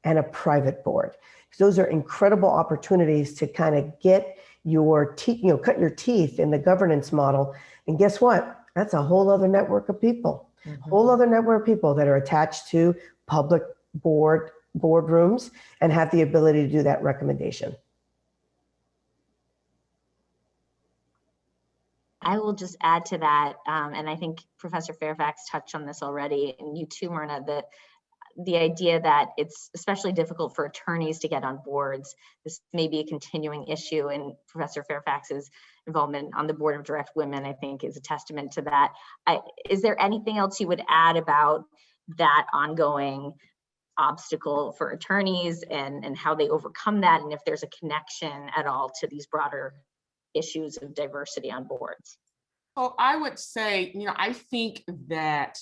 and a private board. Those are incredible opportunities to kind of get your teeth, cut your teeth in the governance model. And guess what? That's a whole other network of people, whole other network of people that are attached to public boardrooms and have the ability to do that recommendation.
I will just add to that, and I think Professor Fairfax touched on this already, and you too, Myrna, that the idea that it's especially difficult for attorneys to get on boards. This may be a continuing issue, and Professor Fairfax's involvement on the board of Direct Women, I think, is a testament to that. Is there anything else you would add about that ongoing obstacle for attorneys and how they overcome that, and if there's a connection at all to these broader issues of diversity on boards?
Oh, I would say, I think that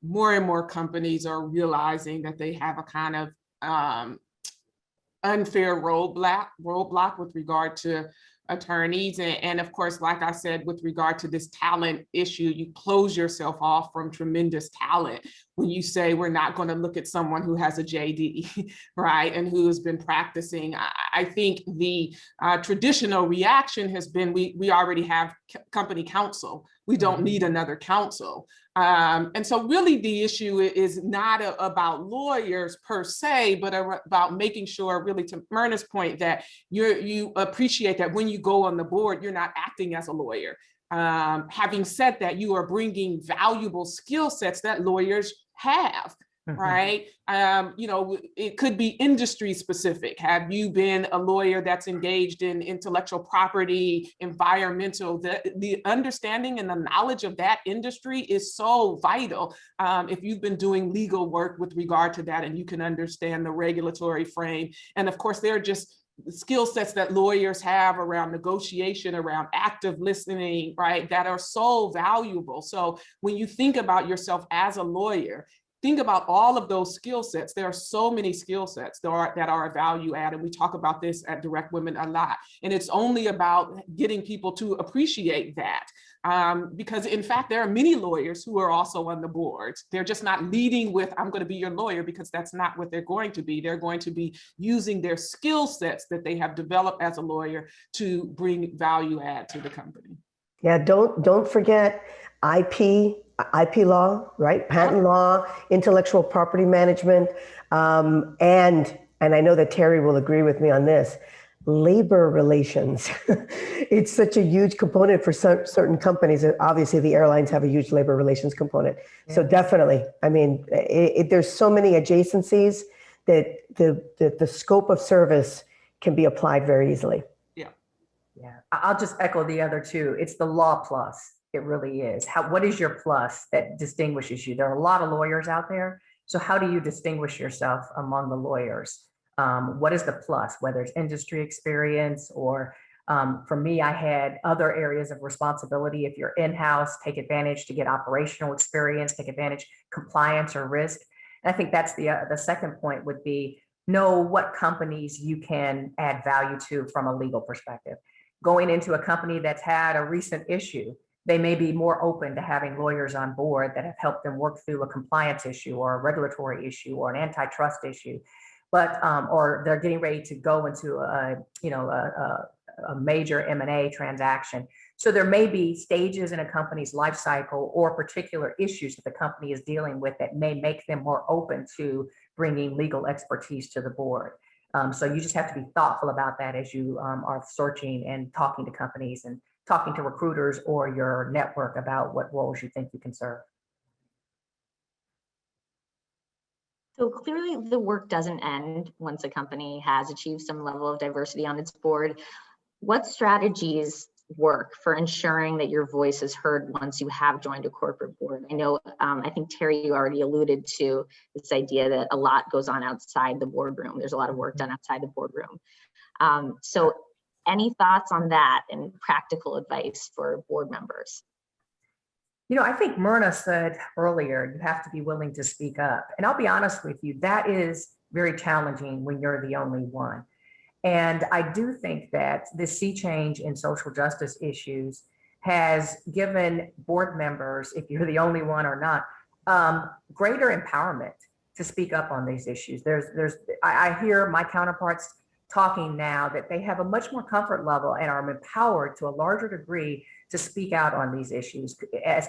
more and more companies are realizing that they have a kind of unfair roadblock with regard to attorneys. And of course, like I said, with regard to this talent issue, you close yourself off from tremendous talent when you say we're not going to look at someone who has a JD, right, and who has been practicing. I think the traditional reaction has been we already have company counsel. We don't need another counsel. And so really the issue is not about lawyers per se, but about making sure, really to Myrna's point, that you appreciate that when you go on the board, you're not acting as a lawyer. Having said that, you are bringing valuable skill sets that lawyers have. Right. It could be industry specific. Have you been a lawyer that's engaged in intellectual property, environmental? The understanding and the knowledge of that industry is so vital. If you've been doing legal work with regard to that, and you can understand the regulatory frame. And of course, there are just skill sets that lawyers have around negotiation, around active listening, right, that are so valuable. So when you think about yourself as a lawyer, think about all of those skill sets. There are so many skill sets that are a value add, and we talk about this at Direct Women a lot. And it's only about getting people to appreciate that. Because in fact, there are many lawyers who are also on the boards. They're just not leading with, I'm going to be your lawyer, because that's not what they're going to be. They're going to be using their skill sets that they have developed as a lawyer to bring value add to the company.
Yeah, don't forget IP law, right? Patent law, intellectual property management, and I know that Terry will agree with me on this, labor relations. It's such a huge component for certain companies. Obviously, the airlines have a huge labor relations component. Yeah. So definitely, I mean, there's so many adjacencies that the scope of service can be applied very easily.
Yeah, I'll just echo the other two. It's the law plus. It really is. What is your plus that distinguishes you? There are a lot of lawyers out there. So how do you distinguish yourself among the lawyers? What is the plus, whether it's industry experience or for me, I had other areas of responsibility. If you're in-house, take advantage to get operational experience, take advantage compliance or risk. And I think that's the second point would be know what companies you can add value to from a legal perspective. Going into a company that's had a recent issue, they may be more open to having lawyers on board that have helped them work through a compliance issue or a regulatory issue or an antitrust issue, but or they're getting ready to go into a major M&A transaction. So there may be stages in a company's life cycle or particular issues that the company is dealing with that may make them more open to bringing legal expertise to the board. So you just have to be thoughtful about that as you are searching and talking to companies and talking to recruiters or your network about what roles you think you can serve.
So clearly the work doesn't end once a company has achieved some level of diversity on its board. What strategies work for ensuring that your voice is heard once you have joined a corporate board? I know, I think Terry, you already alluded to this idea that a lot goes on outside the boardroom. There's a lot of work done outside the boardroom. So any thoughts on that and practical advice for board members?
You know, I think Myrna said earlier, you have to be willing to speak up. And I'll be honest with you, that is very challenging when you're the only one. And I do think that this sea change in social justice issues has given board members, if you're the only one or not, greater empowerment to speak up on these issues. I hear my counterparts talking now that they have a much more comfort level and are empowered to a larger degree to speak out on these issues. As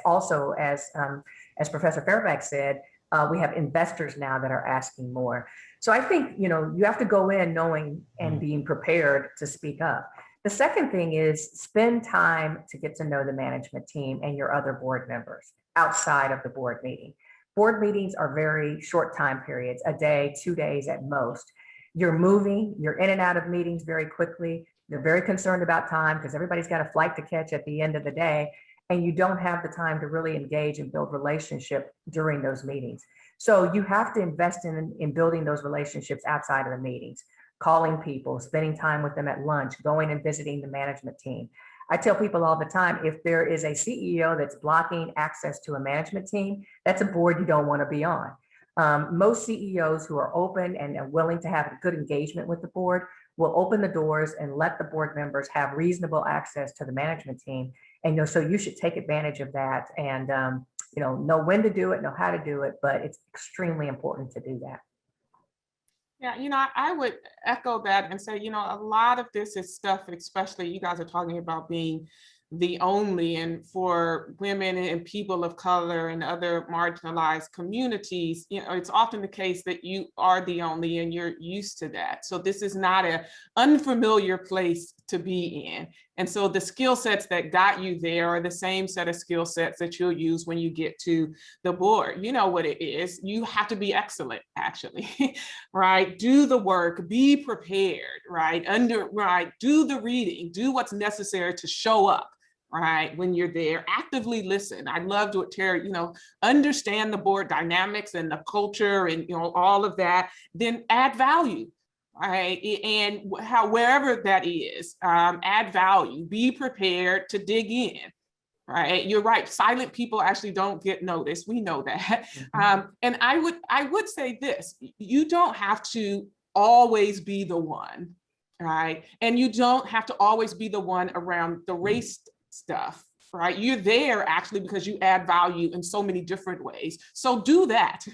Professor Fairfax said, we have investors now that are asking more. So I think, you know, you have to go in knowing and being prepared to speak up. The second thing is spend time to get to know the management team and your other board members outside of the board meeting. Board meetings are very short time periods, a day, 2 days at most. You're moving, you're in and out of meetings very quickly. They're very concerned about time because everybody's got a flight to catch at the end of the day, and you don't have the time to really engage and build relationship during those meetings. So you have to invest in building those relationships outside of the meetings, calling people, spending time with them at lunch, going and visiting the management team. I tell people all the time, if there is a CEO that's blocking access to a management team, that's a board you don't want to be on. Most CEOs who are open and are willing to have a good engagement with the board will open the doors and let the board members have reasonable access to the management team. And, you know, so you should take advantage of that and, you know when to do it, know how to do it, but it's extremely important to do that.
Yeah, you know, I would echo that and say, you know, a lot of this is stuff, especially you guys are talking about being the only, and for women and people of color and other marginalized communities, you know, it's often the case that you are the only and you're used to that. So this is not an unfamiliar place to be in. And so the skill sets that got you there are the same set of skill sets that you'll use when you get to the board. You know what it is. You have to be excellent, actually, right? Do the work, be prepared, right? Do the reading, do what's necessary to show up. Right, when you're there, actively listen. I loved what Terry, you know, understand the board dynamics and the culture and, you know, all of that, then add value, right? And wherever that is, add value, be prepared to dig in, right? You're right, silent people actually don't get noticed. We know that. And I would say this, you don't have to always be the one, right? And you don't have to always be the one around the race stuff, right? You're there actually because you add value in so many different ways. So do that.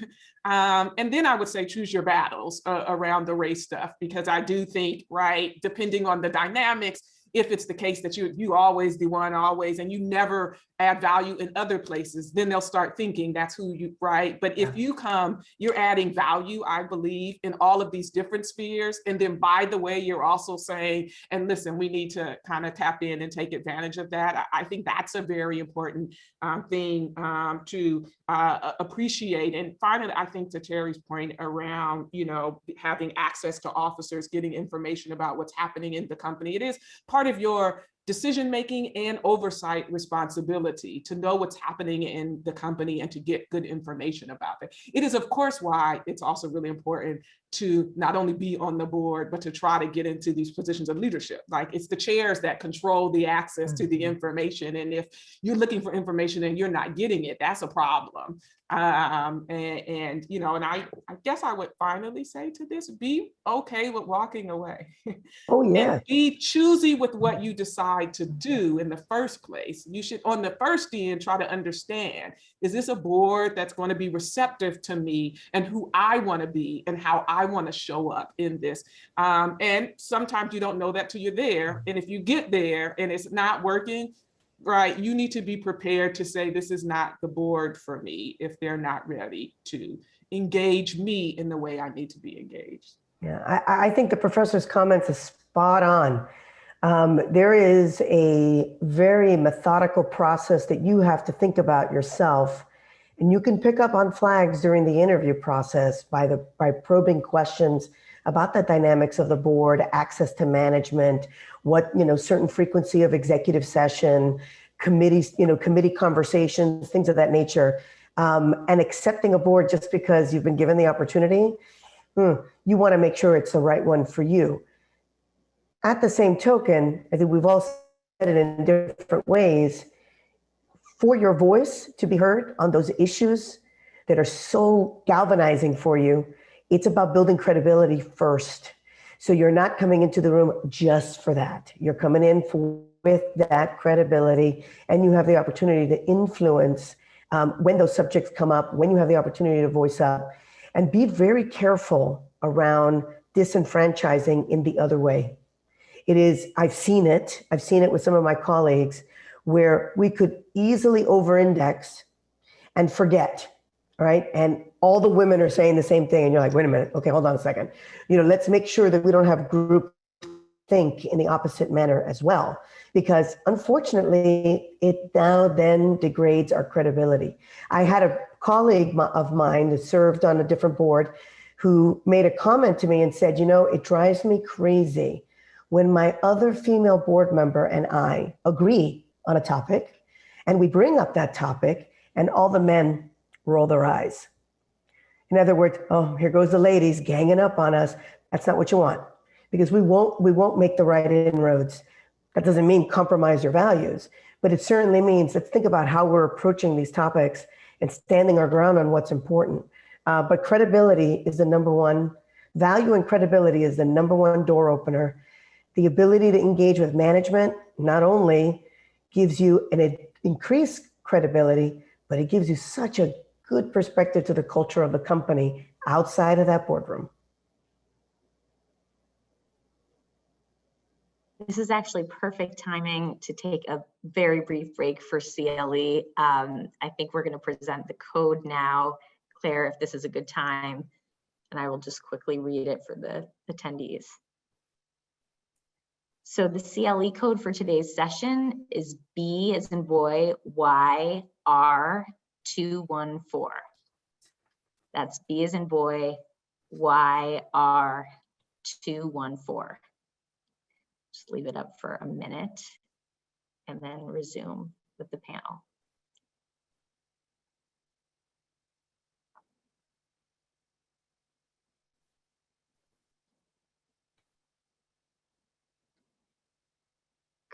And then I would say choose your battles around the race stuff, because I do think, right, depending on the dynamics, if it's the case that you always the one always, and you never add value in other places, then they'll start thinking that's who you, right? But if you come, you're adding value, I believe, in all of these different spheres. And then by the way, you're also saying, and listen, we need to kind of tap in and take advantage of that. I think that's a very important thing to appreciate. And finally, I think to Terry's point around, you know, having access to officers, getting information about what's happening in the company, it is part of your decision-making and oversight responsibility to know what's happening in the company and to get good information about it. It is, of course, why it's also really important to not only be on the board, but to try to get into these positions of leadership. Like, it's the chairs that control the access to the information. And if you're looking for information and you're not getting it, that's a problem. And you know, and I guess I would finally say to this, be okay with walking away.
Oh, yeah.
And be choosy with what you decide to do in the first place. You should, on the first end, try to understand, is this a board that's going to be receptive to me and who I want to be and how I want to show up in this? And sometimes you don't know that till you're there. And if you get there and it's not working, right, you need to be prepared to say, this is not the board for me, if they're not ready to engage me in the way I need to be engaged.
Yeah, I think the professor's comments are spot on. There is a very methodical process that you have to think about yourself, and you can pick up on flags during the interview process by probing questions about the dynamics of the board, access to management, what, certain frequency of executive session, committees, committee conversations, things of that nature. And accepting a board just because you've been given the opportunity, you want to make sure it's the right one for you. At the same token, I think we've all said it in different ways, for your voice to be heard on those issues that are so galvanizing for you, it's about building credibility first. So you're not coming into the room just for that. You're coming in with that credibility, and you have the opportunity to influence when those subjects come up, when you have the opportunity to voice up, and be very careful around disenfranchising in the other way. I've seen it with some of my colleagues where we could easily over-index and forget, right? And all the women are saying the same thing, and you're like, wait a minute, okay, hold on a second. Let's make sure that we don't have group think in the opposite manner as well, because unfortunately, it now then degrades our credibility. I had a colleague of mine that served on a different board who made a comment to me and said, it drives me crazy when my other female board member and I agree on a topic, and we bring up that topic, and all the men roll their eyes. In other words, oh, here goes the ladies ganging up on us. That's not what you want, because we won't make the right inroads. That doesn't mean compromise your values, but it certainly means, let's think about how we're approaching these topics and standing our ground on what's important. But credibility is the number one, value and credibility is the number one door opener. The ability to engage with management not only gives you an increased credibility, but it gives you such a good perspective to the culture of the company outside of that boardroom.
This is actually perfect timing to take a very brief break for CLE. I think we're going to present the code now. Claire, if this is a good time, and I will just quickly read it for the attendees. So the CLE code for today's session is B as in boy, Y, R 214. That's B as in boy, Y, R 214. Just leave it up for a minute and then resume with the panel.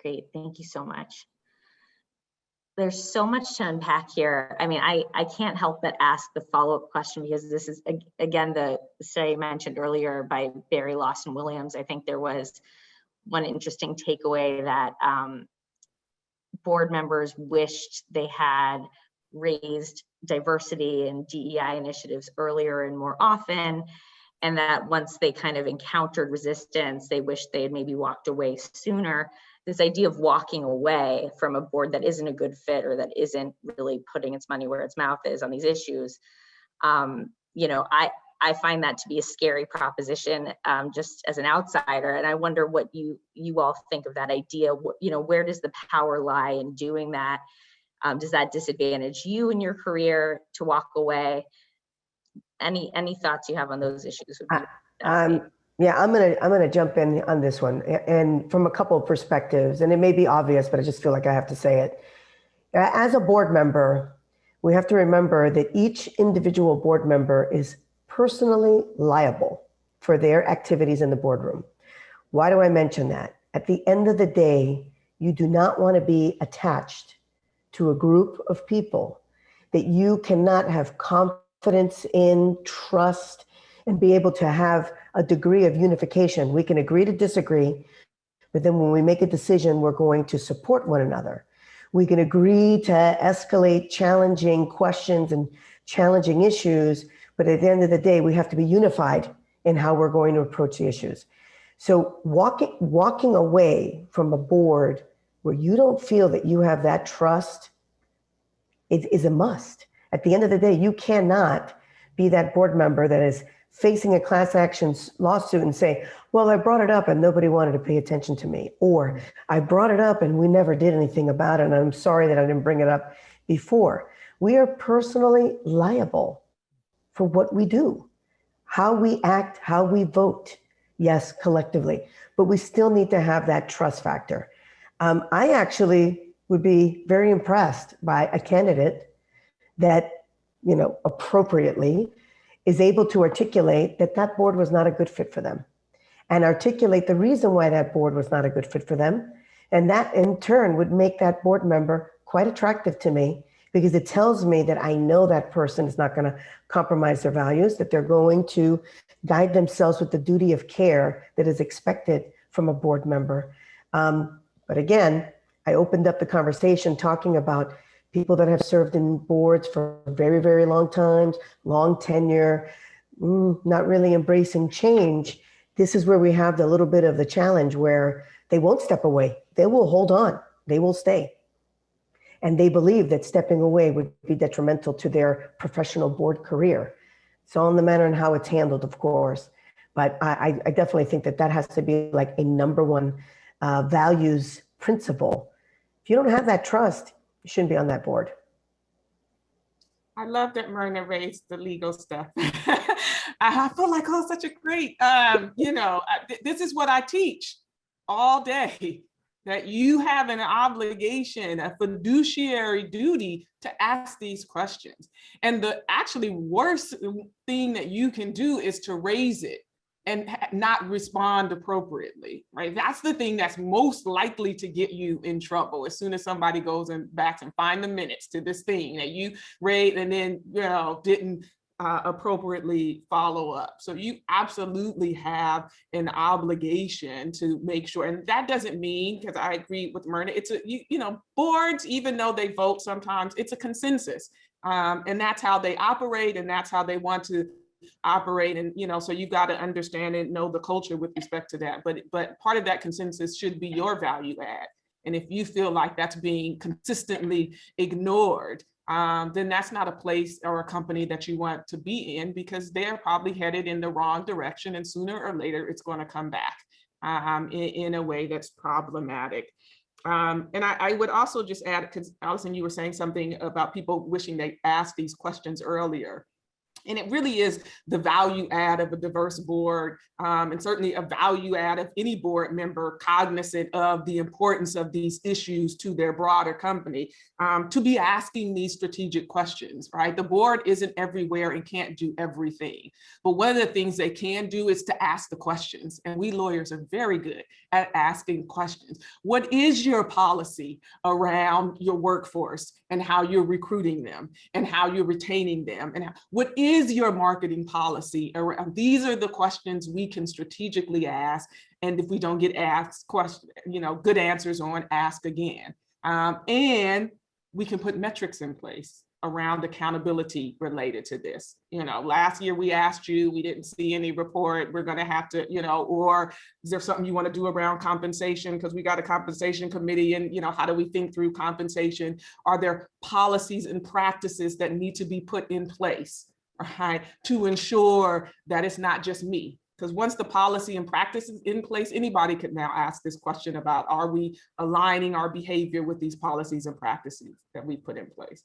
Great, thank you so much. There's so much to unpack here. I mean, I can't help but ask the follow-up question, because this is, again, the study mentioned earlier by Barry Lawson Williams. I think there was one interesting takeaway that board members wished they had raised diversity and DEI initiatives earlier and more often, and that once they kind of encountered resistance, they wished they had maybe walked away sooner. This idea of walking away from a board that isn't a good fit, or that isn't really putting its money where its mouth is on these issues, I find that to be a scary proposition, just as an outsider. And I wonder what you all think of that idea. Where does the power lie in doing that? Does that disadvantage you in your career to walk away? Any thoughts you have on those issues would be
yeah, I'm gonna jump in on this one, and from a couple of perspectives, and it may be obvious, but I just feel like I have to say it. As a board member, we have to remember that each individual board member is personally liable for their activities in the boardroom. Why do I mention that? At the end of the day, you do not want to be attached to a group of people that you cannot have confidence in, trust, and be able to have a degree of unification. We can agree to disagree, but then when we make a decision, we're going to support one another. We can agree to escalate challenging questions and challenging issues, but at the end of the day, we have to be unified in how we're going to approach the issues. So walking away from a board where you don't feel that you have that trust is a must. At the end of the day, you cannot be that board member that is facing a class action lawsuit and say, well, I brought it up and nobody wanted to pay attention to me. Or I brought it up and we never did anything about it, and I'm sorry that I didn't bring it up before. We are personally liable for what we do. how we act, how we vote, yes, collectively, but we still need to have that trust factor. I actually would be very impressed by a candidate that, appropriately is able to articulate that that board was not a good fit for them and articulate the reason why that board was not a good fit for them. And that in turn would make that board member quite attractive to me because it tells me that I know that person is not going to compromise their values, that they're going to guide themselves with the duty of care that is expected from a board member. But again, I opened up the conversation talking about people that have served in boards for very, very long times, long tenure, not really embracing change. This is where we have the little bit of the challenge where they won't step away. They will hold on. They will stay. And they believe that stepping away would be detrimental to their professional board career. It's all in the manner and how it's handled, of course. But I definitely think that that has to be like a number one values principle. If you don't have that trust, you shouldn't be on that board.
I love that Myrna raised the legal stuff. I feel like, oh, such a great, this is what I teach all day, that you have an obligation, a fiduciary duty to ask these questions. And the actually worst thing that you can do is to raise it and not respond appropriately, right? That's the thing that's most likely to get you in trouble as soon as somebody goes and back and find the minutes to this thing that you raised and then, didn't appropriately follow up. So you absolutely have an obligation to make sure, and that doesn't mean, because I agree with Myrna, it's boards, even though they vote sometimes, it's a consensus. And that's how they operate and that's how they want to operate. And, so you got to understand and know the culture with respect to that. But part of that consensus should be your value add. And if you feel like that's being consistently ignored, then that's not a place or a company that you want to be in, because they're probably headed in the wrong direction. And sooner or later, it's going to come back in a way that's problematic. And I would also just add, because Allison, you were saying something about people wishing they asked these questions earlier. And it really is the value add of a diverse board, and certainly a value add of any board member cognizant of the importance of these issues to their broader company, to be asking these strategic questions, right? The board isn't everywhere and can't do everything. But one of the things they can do is to ask the questions. And we lawyers are very good at asking questions. What is your policy around your workforce and how you're recruiting them and how you're retaining them? And what is your marketing policy around? These are the questions we can strategically ask. And if we don't get asked questions, good answers on, ask again. And we can put metrics in place around accountability related to this. Last year we asked you, we didn't see any report. We're going to have to, or is there something you want to do around compensation? Because we got a compensation committee, and, how do we think through compensation? Are there policies and practices that need to be put in place, right, to ensure that it's not just me? Because once the policy and practice is in place, anybody could now ask this question about, are we aligning our behavior with these policies and practices that we put in place?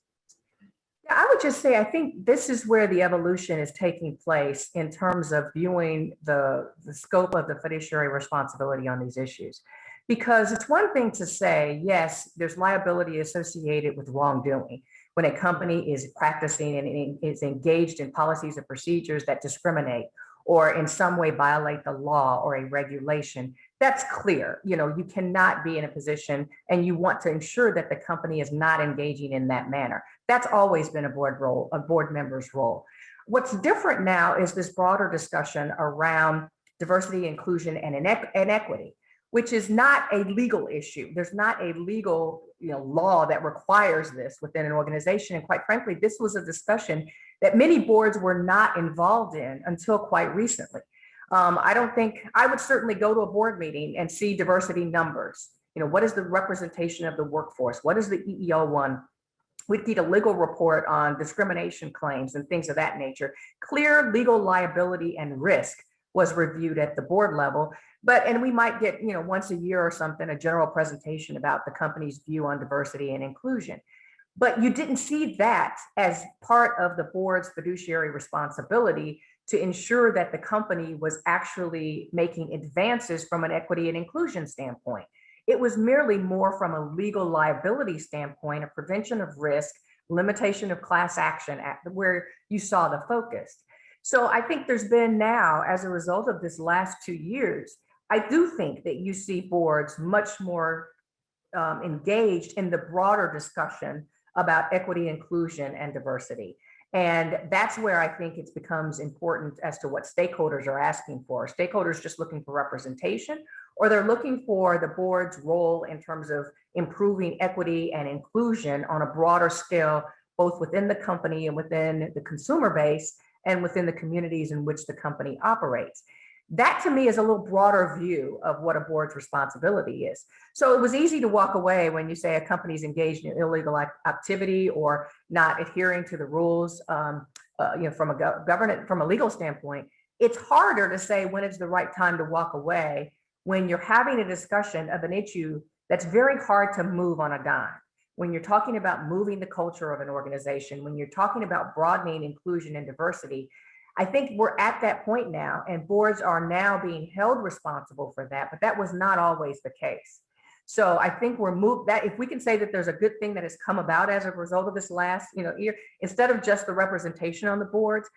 Yeah, I would just say, I think this is where the evolution is taking place in terms of viewing the scope of the fiduciary responsibility on these issues. Because it's one thing to say, yes, there's liability associated with wrongdoing when a company is practicing and is engaged in policies and procedures that discriminate or in some way violate the law or a regulation. That's clear. You cannot be in a position, and you want to ensure that the company is not engaging in that manner. That's always been a board member's role. What's different now is this broader discussion around diversity, inclusion, and equity, which is not a legal issue. There's not a legal law that requires this within an organization. And quite frankly, this was a discussion that many boards were not involved in until quite recently. I would certainly go to a board meeting and see diversity numbers. What is the representation of the workforce? What is the EEO1? We'd get a legal report on discrimination claims and things of that nature. Clear legal liability and risk was reviewed at the board level. And we might get, once a year or something, a general presentation about the company's view on diversity and inclusion. But you didn't see that as part of the board's fiduciary responsibility to ensure that the company was actually making advances from an equity and inclusion standpoint. It was merely more from a legal liability standpoint, a prevention of risk, limitation of class action, where you saw the focus. So I think there's been now, as a result of this last 2 years, I do think that you see boards much more engaged in the broader discussion about equity, inclusion, and diversity. And that's where I think it becomes important as to what stakeholders are asking for. Are stakeholders just looking for representation, or they're looking for the board's role in terms of improving equity and inclusion on a broader scale, both within the company and within the consumer base and within the communities in which the company operates. That to me is a little broader view of what a board's responsibility is. So it was easy to walk away when you say a company's engaged in illegal activity or not adhering to the rules, from a legal standpoint. It's harder to say when it's the right time to walk away when you're having a discussion of an issue that's very hard to move on a dime. When you're talking about moving the culture of an organization, when you're talking about broadening inclusion and diversity, I think we're at that point now, and boards are now being held responsible for that, but that was not always the case. So I think if we can say that there's a good thing that has come about as a result of this last year, instead of just the representation on the boards,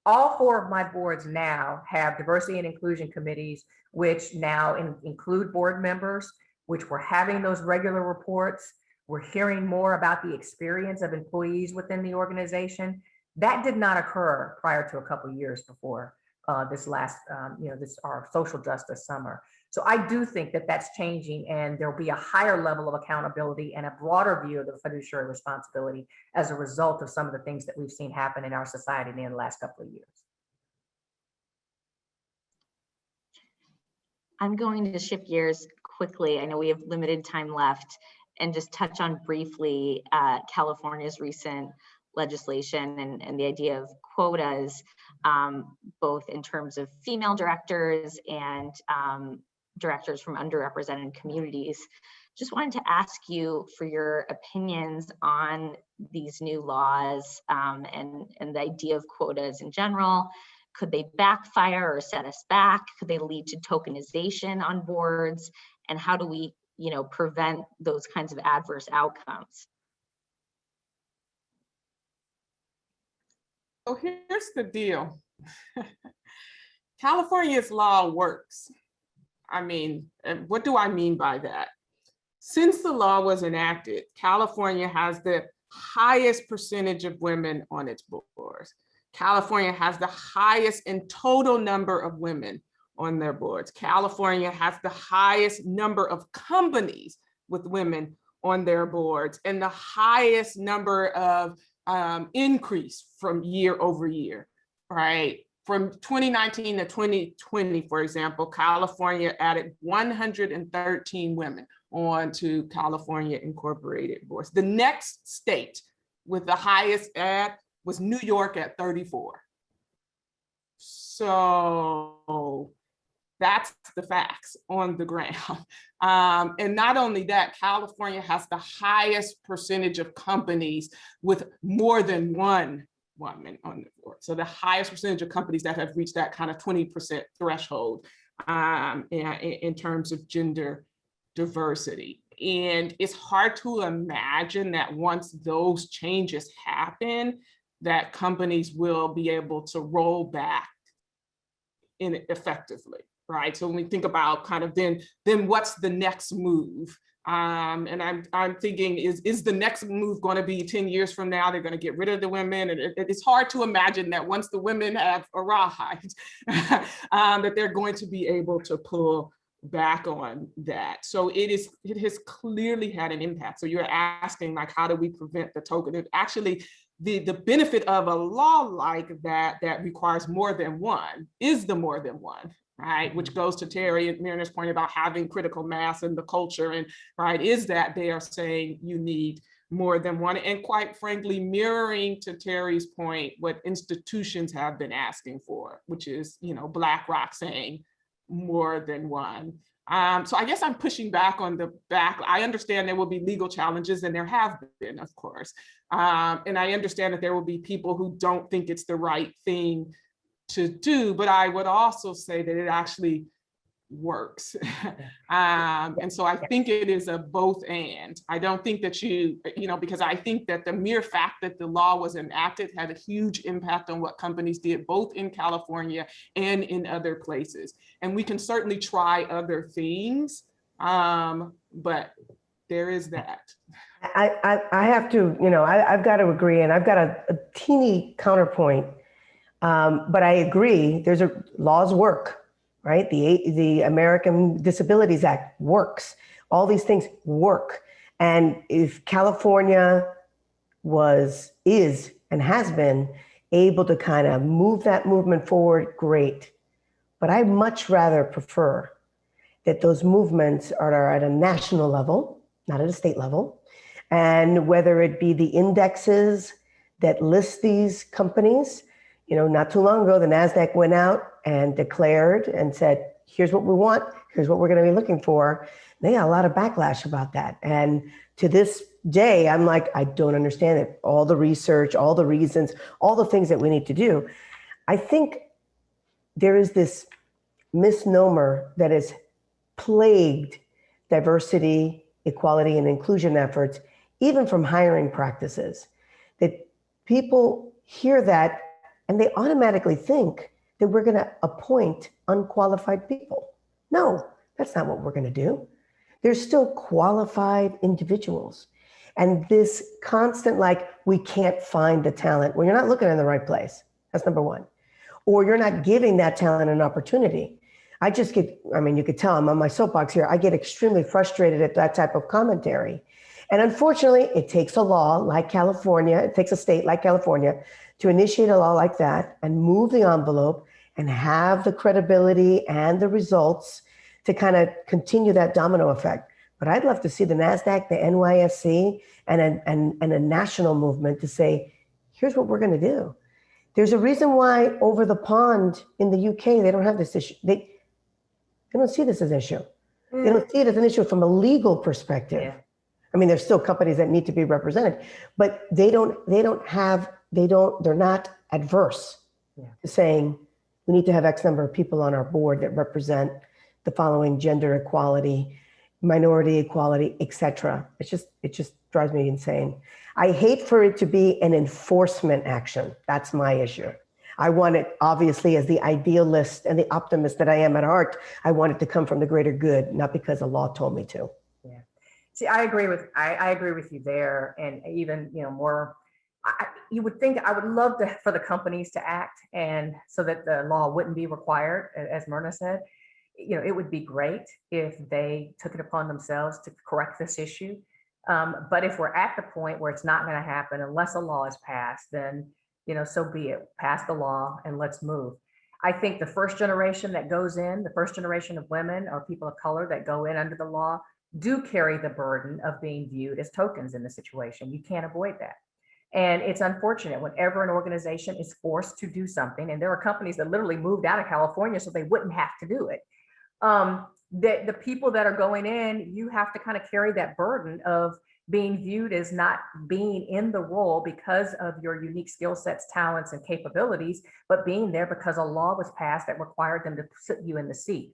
all 4 of my boards now have diversity and inclusion committees, which now include board members, which we're having those regular reports. We're hearing more about the experience of employees within the organization. That did not occur prior to a couple of years before this last, our social justice summer. So I do think that that's changing, and there'll be a higher level of accountability and a broader view of the fiduciary responsibility as a result of some of the things that we've seen happen in our society in the last couple of years.
I'm going to shift gears quickly. I know we have limited time left, and just touch on briefly California's recent legislation and the idea of quotas, both in terms of female directors and directors from underrepresented communities. Just wanted to ask you for your opinions on these new laws and the idea of quotas in general. Could they backfire or set us back? Could they lead to tokenization on boards? And how do we, prevent those kinds of adverse outcomes?
So here's the deal. California's law works. I mean, what do I mean by that? Since the law was enacted, California has the highest percentage of women on its boards. California has the highest in total number of women on their boards. California has the highest number of companies with women on their boards and the highest number of increase from year over year, right? From 2019 to 2020, for example, California added 113 women onto California Incorporated boards. The next state with the highest add was New York at 34. So that's the facts on the ground. And not only that, California has the highest percentage of companies with more than one woman on the board. So the highest percentage of companies that have reached that kind of 20% threshold in terms of gender diversity. And it's hard to imagine that once those changes happen, that companies will be able to roll back in effectively. Right. So when we think about kind of then what's the next move? And I'm thinking, is the next move going to be 10 years from now, they're going to get rid of the women? And it's hard to imagine that once the women have arrived, that they're going to be able to pull back on that. So it has clearly had an impact. So you're asking, like, how do we prevent the token? Actually, the benefit of a law like that requires more than one is the more than one. Right, which goes to Terry and Marina's point about having critical mass in the culture, and right, is that they are saying you need more than one, and quite frankly, mirroring to Terry's point, what institutions have been asking for, which is, BlackRock saying more than one. So I guess I'm pushing back on the back. I understand there will be legal challenges, and there have been, of course. And I understand that there will be people who don't think it's the right thing to do, but I would also say that it actually works. And so I think it is a both and. I don't think that because I think that the mere fact that the law was enacted had a huge impact on what companies did, both in California and in other places. And we can certainly try other things, but there is that.
I have to, I've got to agree, and I've got a teeny counterpoint, but I agree. Laws work. Right? The American Disabilities Act works. All these things work. And if California is, and has been able to kind of move that movement forward, great. But I much rather prefer that those movements are at a national level, not at a state level. And whether it be the indexes that list these companies, not too long ago, the NASDAQ went out and declared and said, here's what we want, here's what we're going to be looking for. They got a lot of backlash about that. And to this day, I'm like, I don't understand it. All the research, all the reasons, all the things that we need to do. I think there is this misnomer that has plagued diversity, equality, and inclusion efforts, even from hiring practices, that people hear that and they automatically think that we're going to appoint unqualified people. No, that's not what we're going to do. There's still qualified individuals. And this constant, we can't find the talent. Well, you're not looking in the right place. That's number one. Or you're not giving that talent an opportunity. You could tell I'm on my soapbox here. I get extremely frustrated at that type of commentary. And unfortunately, it takes a law like California, it takes a state like California to initiate a law like that and move the envelope and have the credibility and the results to kind of continue that domino effect. But I'd love to see the NASDAQ, the NYSE, and a national movement to say, here's what we're going to do. There's a reason why over the pond in the UK, they don't have this issue. They don't see this as an issue. They don't see it as an issue from a legal perspective.
Yeah.
I mean, there's still companies that need to be represented, but they're not adverse to saying we need to have X number of people on our board that represent the following: gender equality, minority equality, etc. It just drives me insane. I hate for it to be an enforcement action. That's my issue. I want it, obviously, as the idealist and the optimist that I am at heart, I want it to come from the greater good, not because the law told me to.
Yeah. See, I agree with you there, and even more. You would think I would love for the companies to act, and so that the law wouldn't be required, as Myrna said. It would be great if they took it upon themselves to correct this issue. But if we're at the point where it's not going to happen unless a law is passed, then so be it. Pass the law and let's move. I think the first generation that goes in, the first generation of women or people of color that go in under the law, do carry the burden of being viewed as tokens in the situation. You can't avoid that. And it's unfortunate whenever an organization is forced to do something, and there are companies that literally moved out of California so they wouldn't have to do it. The people that are going in, you have to kind of carry that burden of being viewed as not being in the role because of your unique skill sets, talents, and capabilities, but being there because a law was passed that required them to sit you in the seat.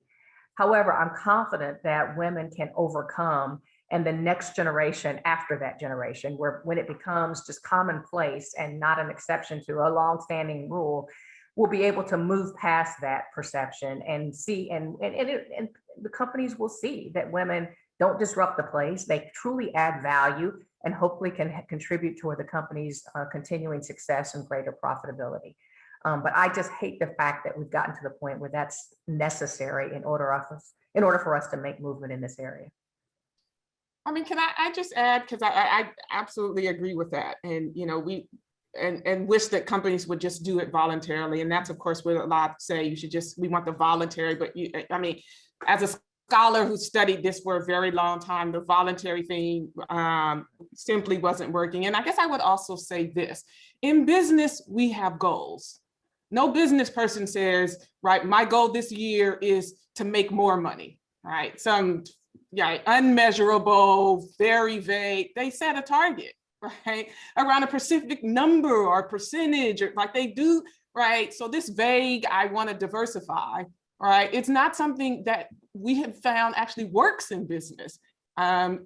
However, I'm confident that women can overcome, and the next generation after that generation, when it becomes just commonplace and not an exception to a longstanding rule, will be able to move past that perception and see, and the companies will see that women don't disrupt the place. They truly add value and hopefully can contribute toward the company's continuing success and greater profitability. But I just hate the fact that we've gotten to the point where that's necessary in order for us to make movement in this area.
I mean, can I just add, because I absolutely agree with that. And, and wish that companies would just do it voluntarily. And that's, of course, what a lot say we want the voluntary, but as a scholar who studied this for a very long time, the voluntary thing simply wasn't working. And I guess I would also say this: in business, we have goals. No business person says, right, my goal this year is to make more money, right? Unmeasurable, very vague. They set a target. right, around a specific number or percentage, or like they do, right? So this vague, I want to diversify, right? It's not something that we have found actually works in business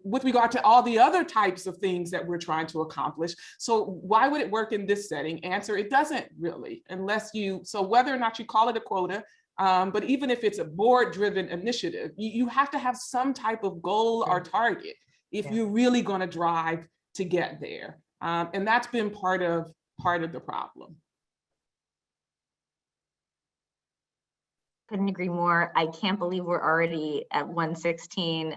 with regard to all the other types of things that we're trying to accomplish. So why would it work in this setting? Answer, it doesn't really, unless you, so whether or not you call it a quota, but even if it's a board-driven initiative, you have to have some type of goal or target if you're really going to drive to get there. And that's been part of the problem.
Couldn't agree more. I can't believe we're already at 1:16.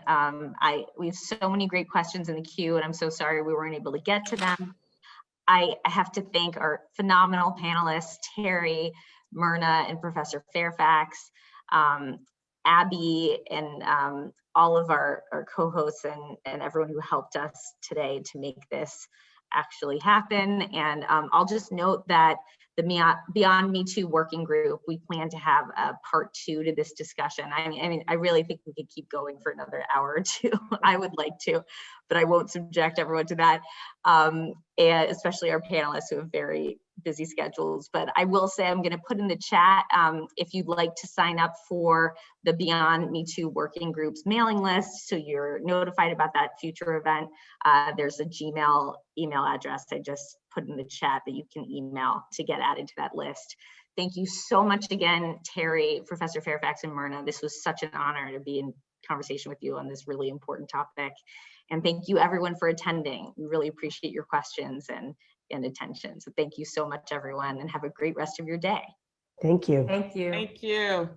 We have so many great questions in the queue, and I'm so sorry we weren't able to get to them. I have to thank our phenomenal panelists, Terry, Myrna, and Professor Fairfax, Abby, and all of our co-hosts and everyone who helped us today to make this actually happen. And I'll just note that the Beyond Me Too working group, we plan to have a part 2 to this discussion. I mean, I really think we could keep going for another hour or two. I would like to, but I won't subject everyone to that, and especially our panelists who have very busy schedules. But I will say, I'm going to put in the chat, if you'd like to sign up for the Beyond Me Too working group's mailing list, so you're notified about that future event. There's a Gmail email address I just put in the chat that you can email to get added to that list. Thank you so much again, Terry, Professor Fairfax, and Myrna. This was such an honor to be in conversation with you on this really important topic. And thank you everyone for attending. We really appreciate your questions and attention. So thank you so much, everyone, and have a great rest of your day.
Thank you.
Thank you.
Thank you.